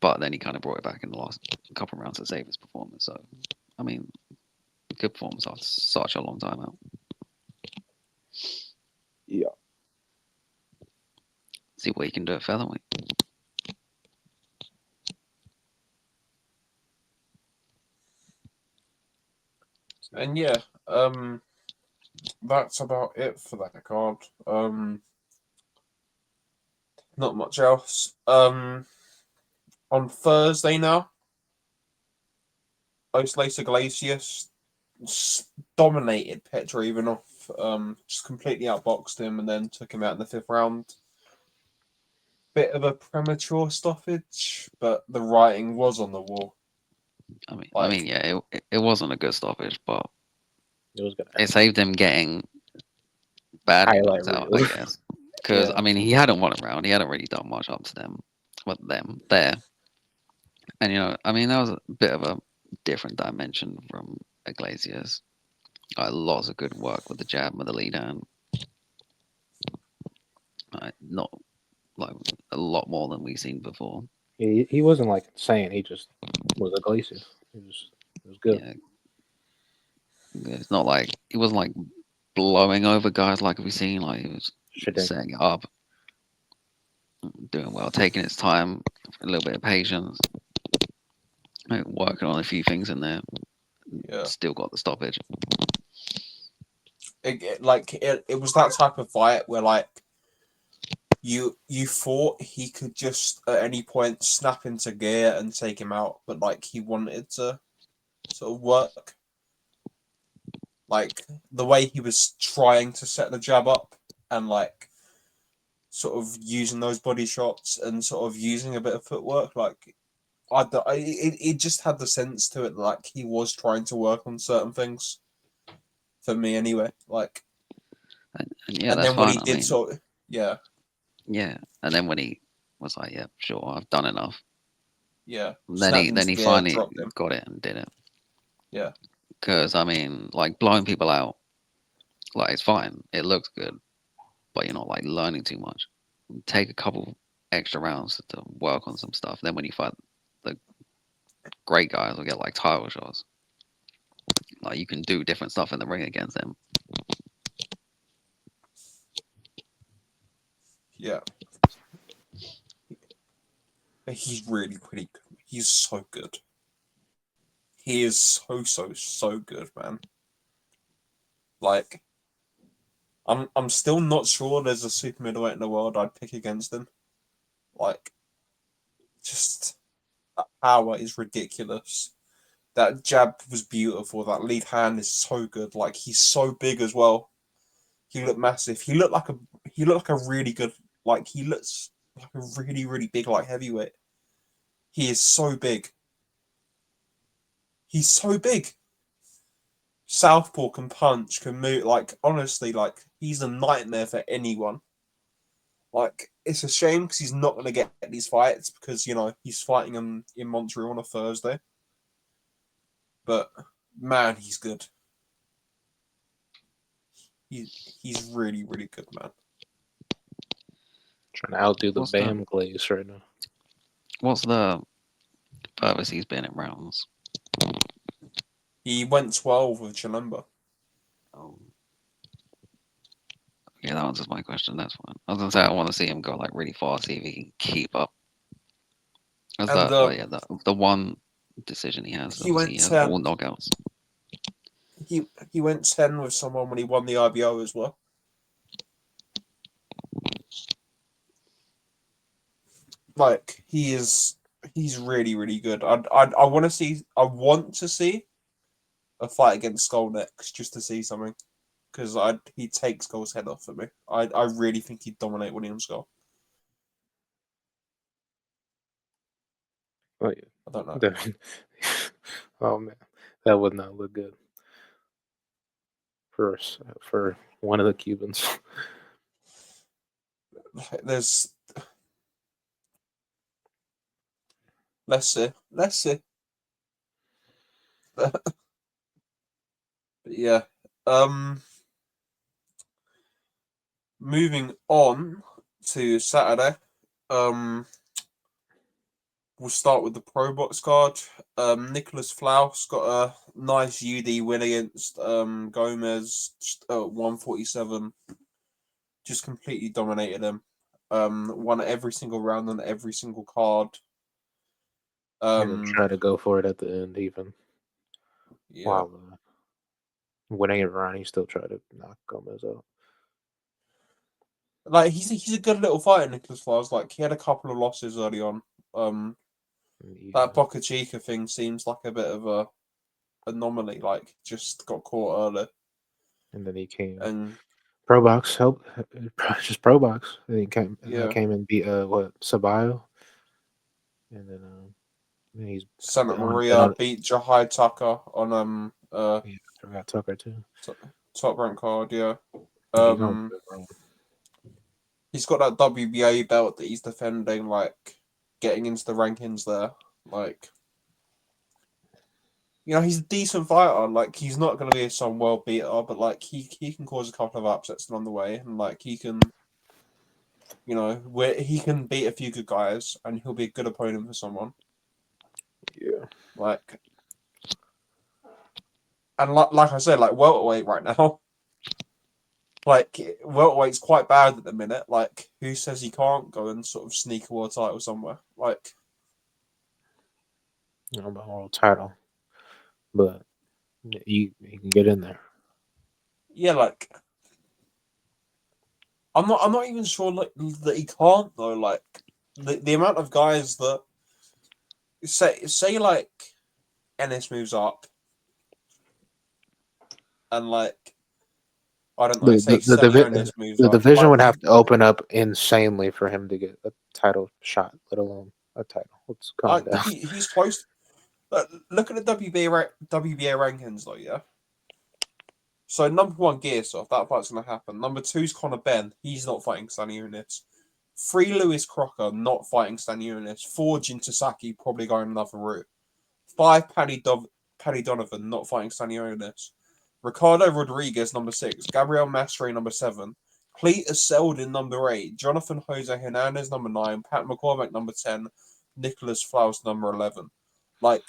But then he kind of brought it back in the last couple of rounds to save his performance. So, I mean, good performance after such a long time out. Yeah. See what he can do at featherweight. And yeah, that's about it for that card. Not much else. On Thursday now, Iglesias dominated Petr Ivanov. Just completely outboxed him and then took him out in the 5th round. Bit of a premature stoppage, but the writing was on the wall. I mean, yeah, it wasn't a good stoppage, but it saved him getting badly knocked out, I guess. Because I mean, he hadn't won a round. He hadn't really done much up to them, there. And you know, I mean, that was a bit of a different dimension from Iglesias. Lots of good work with the jab, with the lead hand. Not like a lot more than we've seen before. He wasn't like insane. He just was Iglesias. It was good. Yeah. It's not like he wasn't like blowing over guys like we've seen. Like he was setting it up, doing well, taking his time, a little bit of patience, working on a few things in there. Yeah. Still got the stoppage. It was that type of fight where like you thought he could just at any point snap into gear and take him out, but like he wanted to sort of work. Like the way he was trying to set the jab up and like sort of using those body shots and sort of using a bit of footwork, like it just had the sense to it, like he was trying to work on certain things. For me, anyway, like, and yeah, and that's then when fine. he did, yeah, and then when he was like, yeah, sure, I've done enough. Yeah. Then he finally got it and did it. Yeah. Because I mean, like blowing people out, like it's fine. It looks good, but you're not like learning too much. Take a couple extra rounds to work on some stuff. Then when you fight the great guys, will get like title shots. Like you can do different stuff in the ring against them. Yeah. He's really, really good. He's so good. He is so good, man. Like, I'm still not sure there's a super middleweight in the world I'd pick against him. Like, just that power is ridiculous. That jab was beautiful. That lead hand is so good. Like, he's so big as well. He looked massive. He looked like a really good, like, he looks like a really, really big, like, heavyweight. He is so big. He's so big. Southpaw can punch, can move. Like, honestly, like, he's a nightmare for anyone. Like, it's a shame because he's not going to get these fights because, he's fighting him in Montreal on a Thursday. But, man, he's good. He's really, really good, man. Trying to outdo the What's Bam Glaze right now. What's the furthest he's been in rounds? He went 12 with Chilemba. Oh. Yeah, that answers my question. That's fine. I was gonna say I want to see him go like really far, see if he can keep up. As And the one decision he has, he obviously went he has 10. all knockouts. He went 10 with someone when he won the IBO as well. Like, he's really, really good. I want to see a fight against Skull next just to see something. Because he takes Skull's head off at me. I really think he'd dominate William Skull. Oh, yeah. I don't know. Oh man, that would not look good for one of the Cubans. There's let's see. But yeah. Moving on to Saturday. We'll start with the Pro Box card. Nicholas Flauz got a nice UD win against Gomez, 147. Just completely dominated him. Won every single round on every single card. And then try to go for it at the end, even. Yeah. While winning it around, he still tried to knock Gomez out. Like, he's a good little fighter, Nicholas Flauz. Like, he had a couple of losses early on. That Boca Chica thing seems like a bit of a anomaly. Like, just got caught early. And then he came. And Pro Box helped. Just Pro Box. And he came and beat Sabayo. And then he's Santa Maria beat Jahai Tucker on I forgot Tucker too. Top rank card, yeah. He's on good run. He's got that WBA belt that he's defending, like, getting into the rankings there. Like, he's a decent fighter. Like, he's not going to be some world beater, but, like, he can cause a couple of upsets along the way. And, like, he can, he can beat a few good guys, and he'll be a good opponent for someone. Yeah. Like, and like I said, like, welterweight right now, like, welterweight's quite bad at the minute. Like, who says he can't go and sort of sneak a world title somewhere? Like, About world title, but he can get in there. yeah, like, I'm not even sure like that he can't though. Like, the amount of guys that say like Ennis moves up, and like, I don't know, say Stanionis moves the up. division Like, would have to open up insanely for him to get a title shot, let alone a title. Let's calm down. He's close. Look at the WBA rankings though, yeah. So number 1, Gearsov, that fight's gonna happen. Number 2's Conor Benn. He's not fighting Stanionis. 3, Lewis Crocker, not fighting Stanionis. 4, Jin Tasaki, probably going another route. 5, Paddy Donovan, not fighting Stanionis. Ricardo Rodriguez, number 6. Gabriel Mastre, number 7. Cletus Seldon, number 8. Jonathan Jose Hernandez, number 9. Pat McCormack, number 10. Nicholas Flauz, number 11. Like,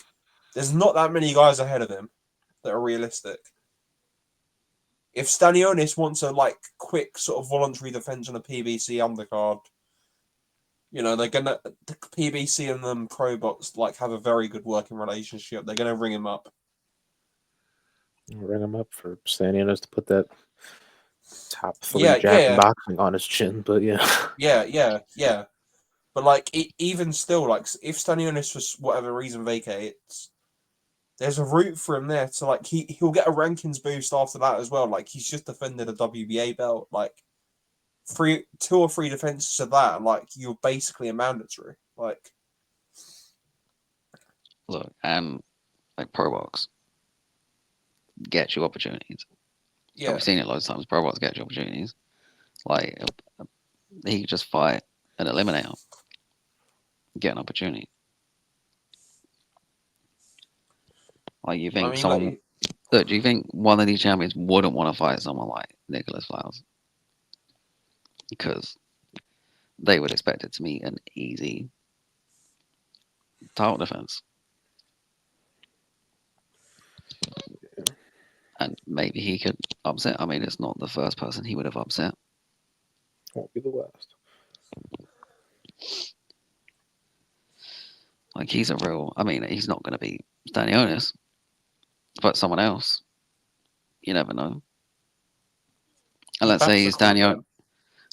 there's not that many guys ahead of him that are realistic. If Stanionis wants a, like, quick sort of voluntary defense on a PBC undercard, they're gonna the PBC and the Pro Box like have a very good working relationship. They're gonna ring him up. Ring him up for saying Ennis to put that top 3 Yeah, jack in yeah, boxing on his chin, but yeah. yeah. But like, even still, like, if Stanionis for whatever reason vacates, there's a route for him there to like he'll get a rankings boost after that as well. Like he's just defended a WBA belt. Like 2 or 3 defenses of that, like you're basically a mandatory. Like, Look, and like Pro Box gets you opportunities. yeah, We've seen it loads of times. Pro Box gets you opportunities. Like he could just fight an eliminator, get an opportunity. Like you I think mean, someone? like, Look, do you think one of these champions wouldn't want to fight someone like Nicholas Flauz? Because they would expect it to be an easy title defense. And maybe he could upset. I mean, it's not the first person he would have upset. Won't be the last. Like he's a real. I mean, he's not going to be Stanionis, but someone else. You never know. And let's say he's Stanionis.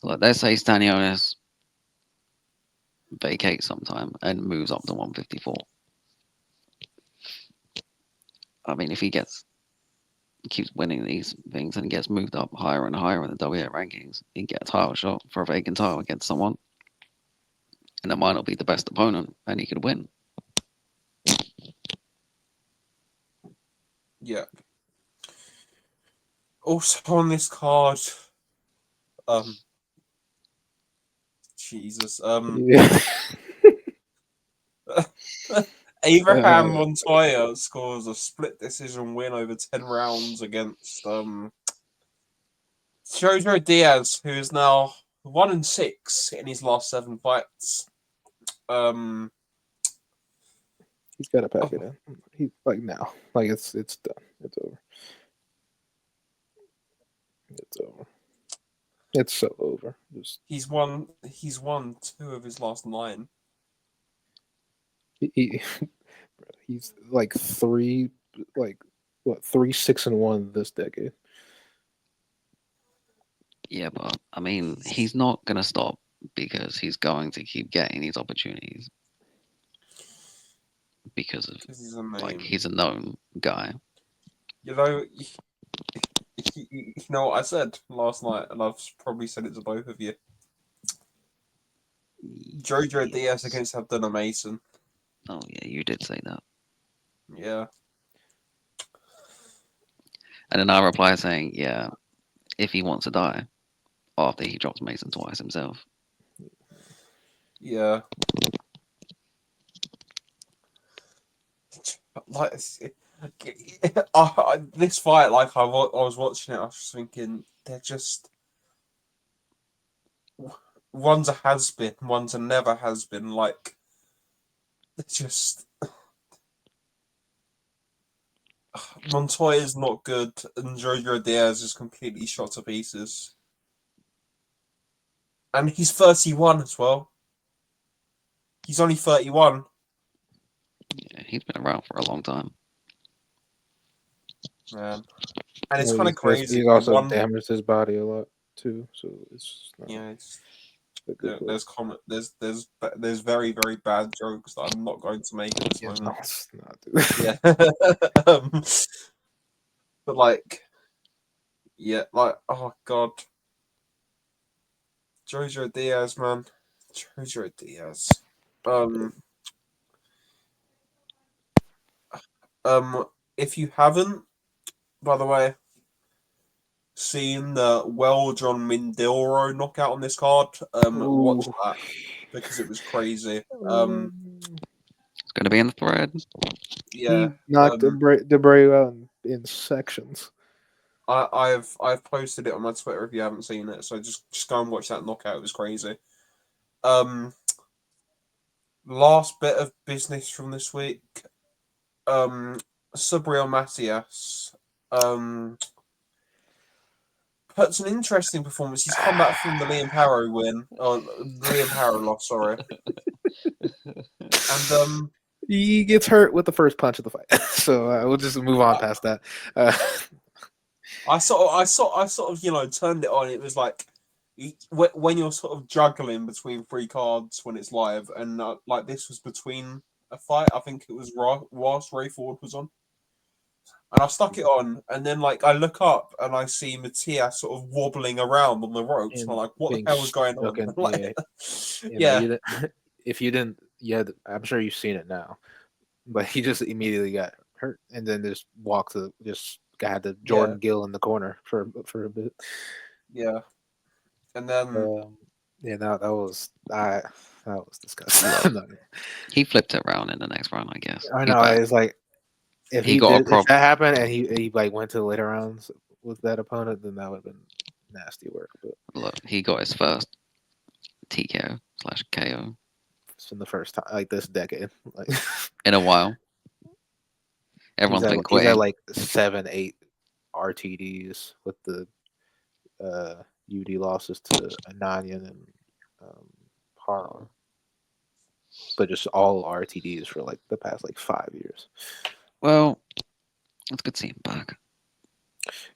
Let's say Stanionis vacates sometime and moves up to 154. I mean, if he keeps winning these things and gets moved up higher and higher in the WA rankings, he can get a title shot for a vacant title against someone, and it might not be the best opponent, and he could win. yeah. Also on this card, Jesus, Yeah. Abraham Montoya scores a split decision win over 10 rounds against JoJo Diaz, who is now 1-6 in his last 7 fights. He's got to pack it in. He's like now. Like it's done. It's over. It's over. It's so over. Just he's won 2 of his last 9. he's like 3 6-1 this decade. Yeah, but I mean, he's not gonna stop because he's going to keep getting these opportunities because of He's a like name. he's a known guy. You know, you know what I said last night, and I've probably said it to both of you. JoJo Diaz against Abdullah Mason. Oh yeah, you did say that. Yeah. And then I reply saying, yeah, if he wants to die after he drops Mason twice himself. Yeah. Like this fight, like I was watching it, I was just thinking they're just one's a has been, one's a never has been. Like they're just Montoya's not good, and JoJo Diaz is completely shot to pieces. And he's 31 as well. He's only 31. Yeah, he's been around for a long time. Man. And it's kind of crazy. He's also damaged his body a lot too, so it's just not a good look. There's very, very bad jokes that I'm not going to make at this moment. No, it's not, dude. Yeah. But like, yeah, like, oh god, JoJo Diaz, man, JoJo Diaz. If you haven't, by the way, seen the Well-John Mindilro knockout on this card, watch that because it was crazy. It's going to be in the thread. Yeah, he knocked Debray out in sections. I've posted it on my Twitter if you haven't seen it, so just go and watch that knockout. It was crazy. Last bit of business from this week. Subriel Matias Puts an interesting performance. He's come back from the Liam Harrow win, or the Liam Harrow loss, sorry. And He gets hurt with the first punch of the fight, so we'll just move on past that. I sort of turned it on. It was like when you're sort of juggling between three cards when it's live, and like this was between a fight. I think it was whilst Ray Ford was on, and I stuck it on, and then like I look up and I see Matias sort of wobbling around on the ropes, and I'm like, what the hell was going on? Like, yeah. If you didn't, I'm sure you've seen it now, but he just immediately got hurt, and then just got the Jordan Gill in the corner for a bit. Yeah, and then that was disgusting. He flipped it around in the next round, I guess. I know. It's like if if that happened and he like went to the later rounds with that opponent, then that would have been nasty work. But look, he got his first TKO/KO. It's been the first time like this decade, like in a while. Everyone's been quitting. He's at like 7-8 RTDs with the UD losses to Ananyan and Harlem, but just all RTDs for like the past like 5 years. Well, it's good seeing him back.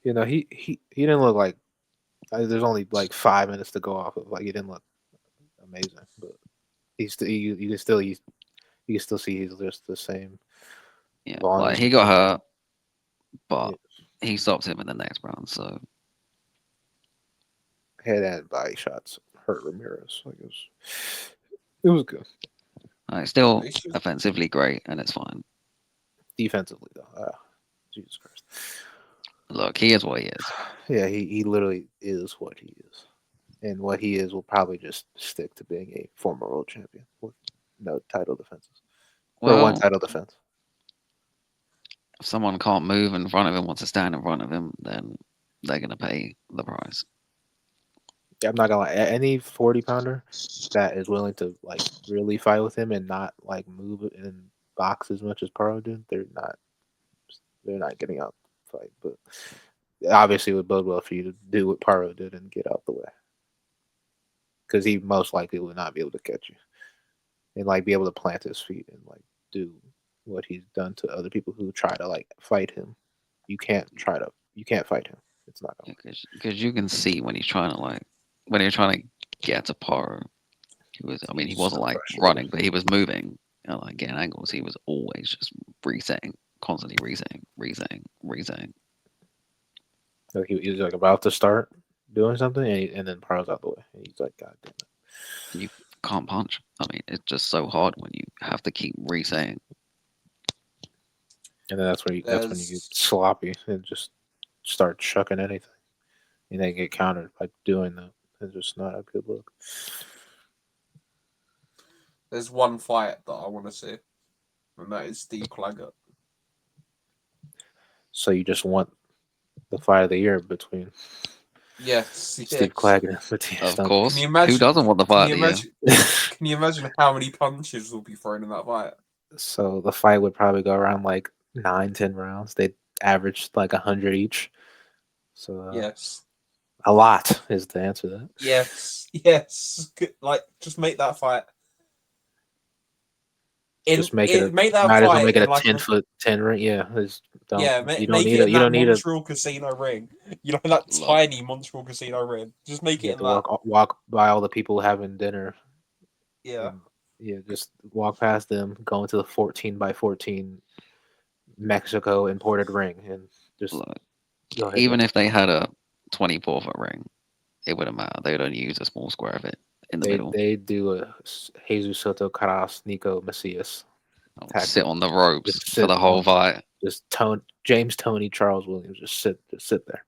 You know, he didn't look like there's only like 5 minutes to go off of. Like he didn't look amazing, but you can still see he's just the same. Yeah, like he got hurt, but he stopped him in the next round. So head and body shots hurt Ramirez. Like it was good. Still offensively great, and it's fine. Defensively though, Jesus Christ. Look, he is what he is. Yeah, he literally is what he is. And what he is will probably just stick to being a former world champion with no title defenses. Or one title defense. If someone can't move in front of him, wants to stand in front of him, then they're going to pay the price. Yeah, I'm not going to lie. Any 40-pounder that is willing to like really fight with him and not like move and box as much as Paro did, they're not getting out the fight. But obviously it would bode well for you to do what Paro did and get out the way. Because he most likely would not be able to catch you. And like be able to plant his feet and like do what he's done to other people who try to like fight him. You can't fight him. It's not gonna because you can see when he's trying to get to Paro, he wasn't like running, but he was moving, like getting angles. He was always just constantly resetting. Like he was like about to start doing something, and then Paro's out the way, and he's like, God damn it! You can't punch. It's just so hard when you have to keep resetting. And then that's when you get sloppy and just start chucking anything, and then get countered by doing that. It's just not a good look. There's one fight that I want to see, and that is Steve Claggett. So you just want the fight of the year between Steve Claggett and Matias. Of course. Can you imagine, who doesn't want the fight of the year? Can you imagine how many punches will be thrown in that fight? So the fight would probably go around like 9-10 rounds. They'd average like 100 each. So yes, a lot is the answer to that. Yes. Like just make that fight. Make that might as well make it a 10-foot-10 ring. Yeah, you don't need Montreal Casino ring. You know that tiny Montreal Casino ring. Just make it in that. Walk by all the people having dinner. Yeah. Just walk past them, go into the 14x14 Mexico imported ring, and just even if they had a 24-foot ring, it wouldn't matter. They would only use a small square of it in the middle. They do a Jesus Soto Caras Nico Macias. Sit on the ropes for the whole fight. Just James Tony Charles Williams just sit there,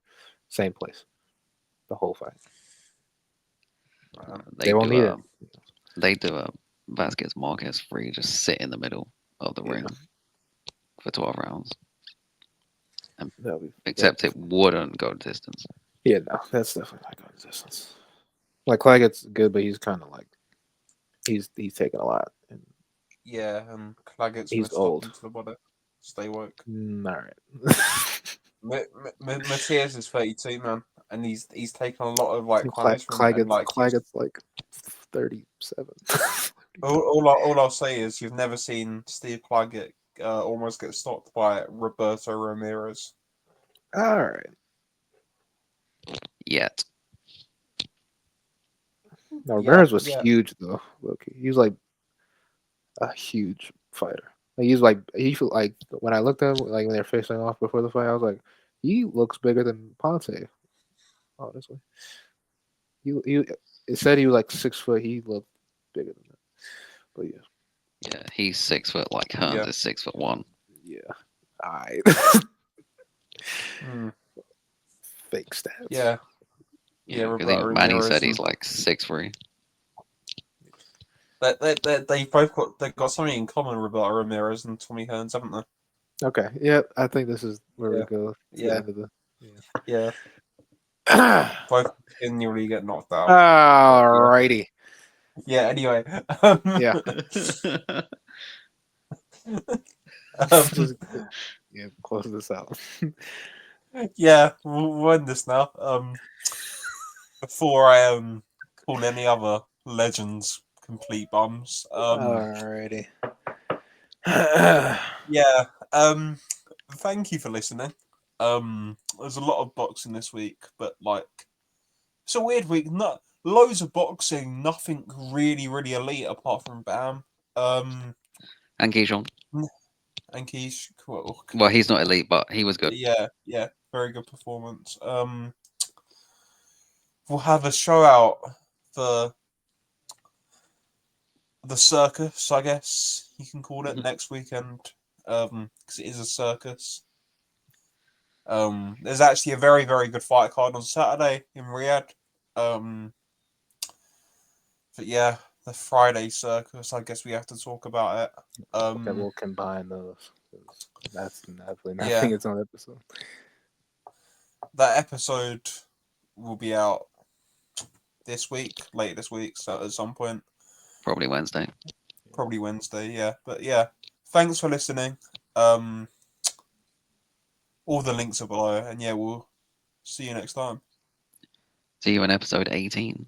same place, the whole fight. They won't need it. They do a Vasquez Marquez free, just sit in the middle of the ring for 12 rounds. Except it wouldn't go distance. Yeah, no, that's definitely not going distance. Like Claggett's good, but he's kind of like he's taking a lot. And Claggett's he's old. Into the body. Stay woke. All right. Matias is 32, man. and he's taken a lot of like climbers from and like Claggett's like 37. all I'll say is you've never seen Steve Claggett almost get stopped by Roberto Ramirez. All right. Yet. No, Ramirez Yeah, was yeah. huge though. Look, he was like a huge fighter. Like, he felt like when I looked at him, like when they're facing off before the fight, I was like, he looks bigger than Ponte. Honestly, it said he was like 6 foot. He looked bigger than that. But yeah, Yeah, he's 6 foot like Hearns Yeah. is 6'1". yeah. I Mm, fake stats. yeah. Yeah, because Roberto even Manny Ramirez said he's and- like 6'3". they've got something in common, Roberto Ramirez and Tommy Hearns, haven't they? Okay. Yeah, I think this is where we Yeah. go to the Yeah. end of the. Yeah. Yeah. Both continually get knocked out. Alrighty. Yeah, anyway. Yeah. um, Yeah, close this out. yeah, we'll end this now. Before I call any other legends complete bums. Alrighty. Yeah. Thank you for listening. There's a lot of boxing this week, but like it's a weird week. Not loads of boxing, nothing really, really elite apart from Bam. And Keyshawn. And Keish. Well, he's not elite, but he was good. Yeah, very good performance. We'll have a show out for the circus, I guess you can call it, next weekend. Because it is a circus. There's actually a very, very good fight card on Saturday in Riyadh. But yeah, the Friday circus. I guess we have to talk about it. Okay, we'll combine those. 'Cause that's definitely not Yeah. its own episode. That episode will be out late this week, so at some point. Probably Wednesday. Probably Wednesday, yeah. But yeah, thanks for listening. All the links are below, and yeah, we'll see you next time. See you in episode 18.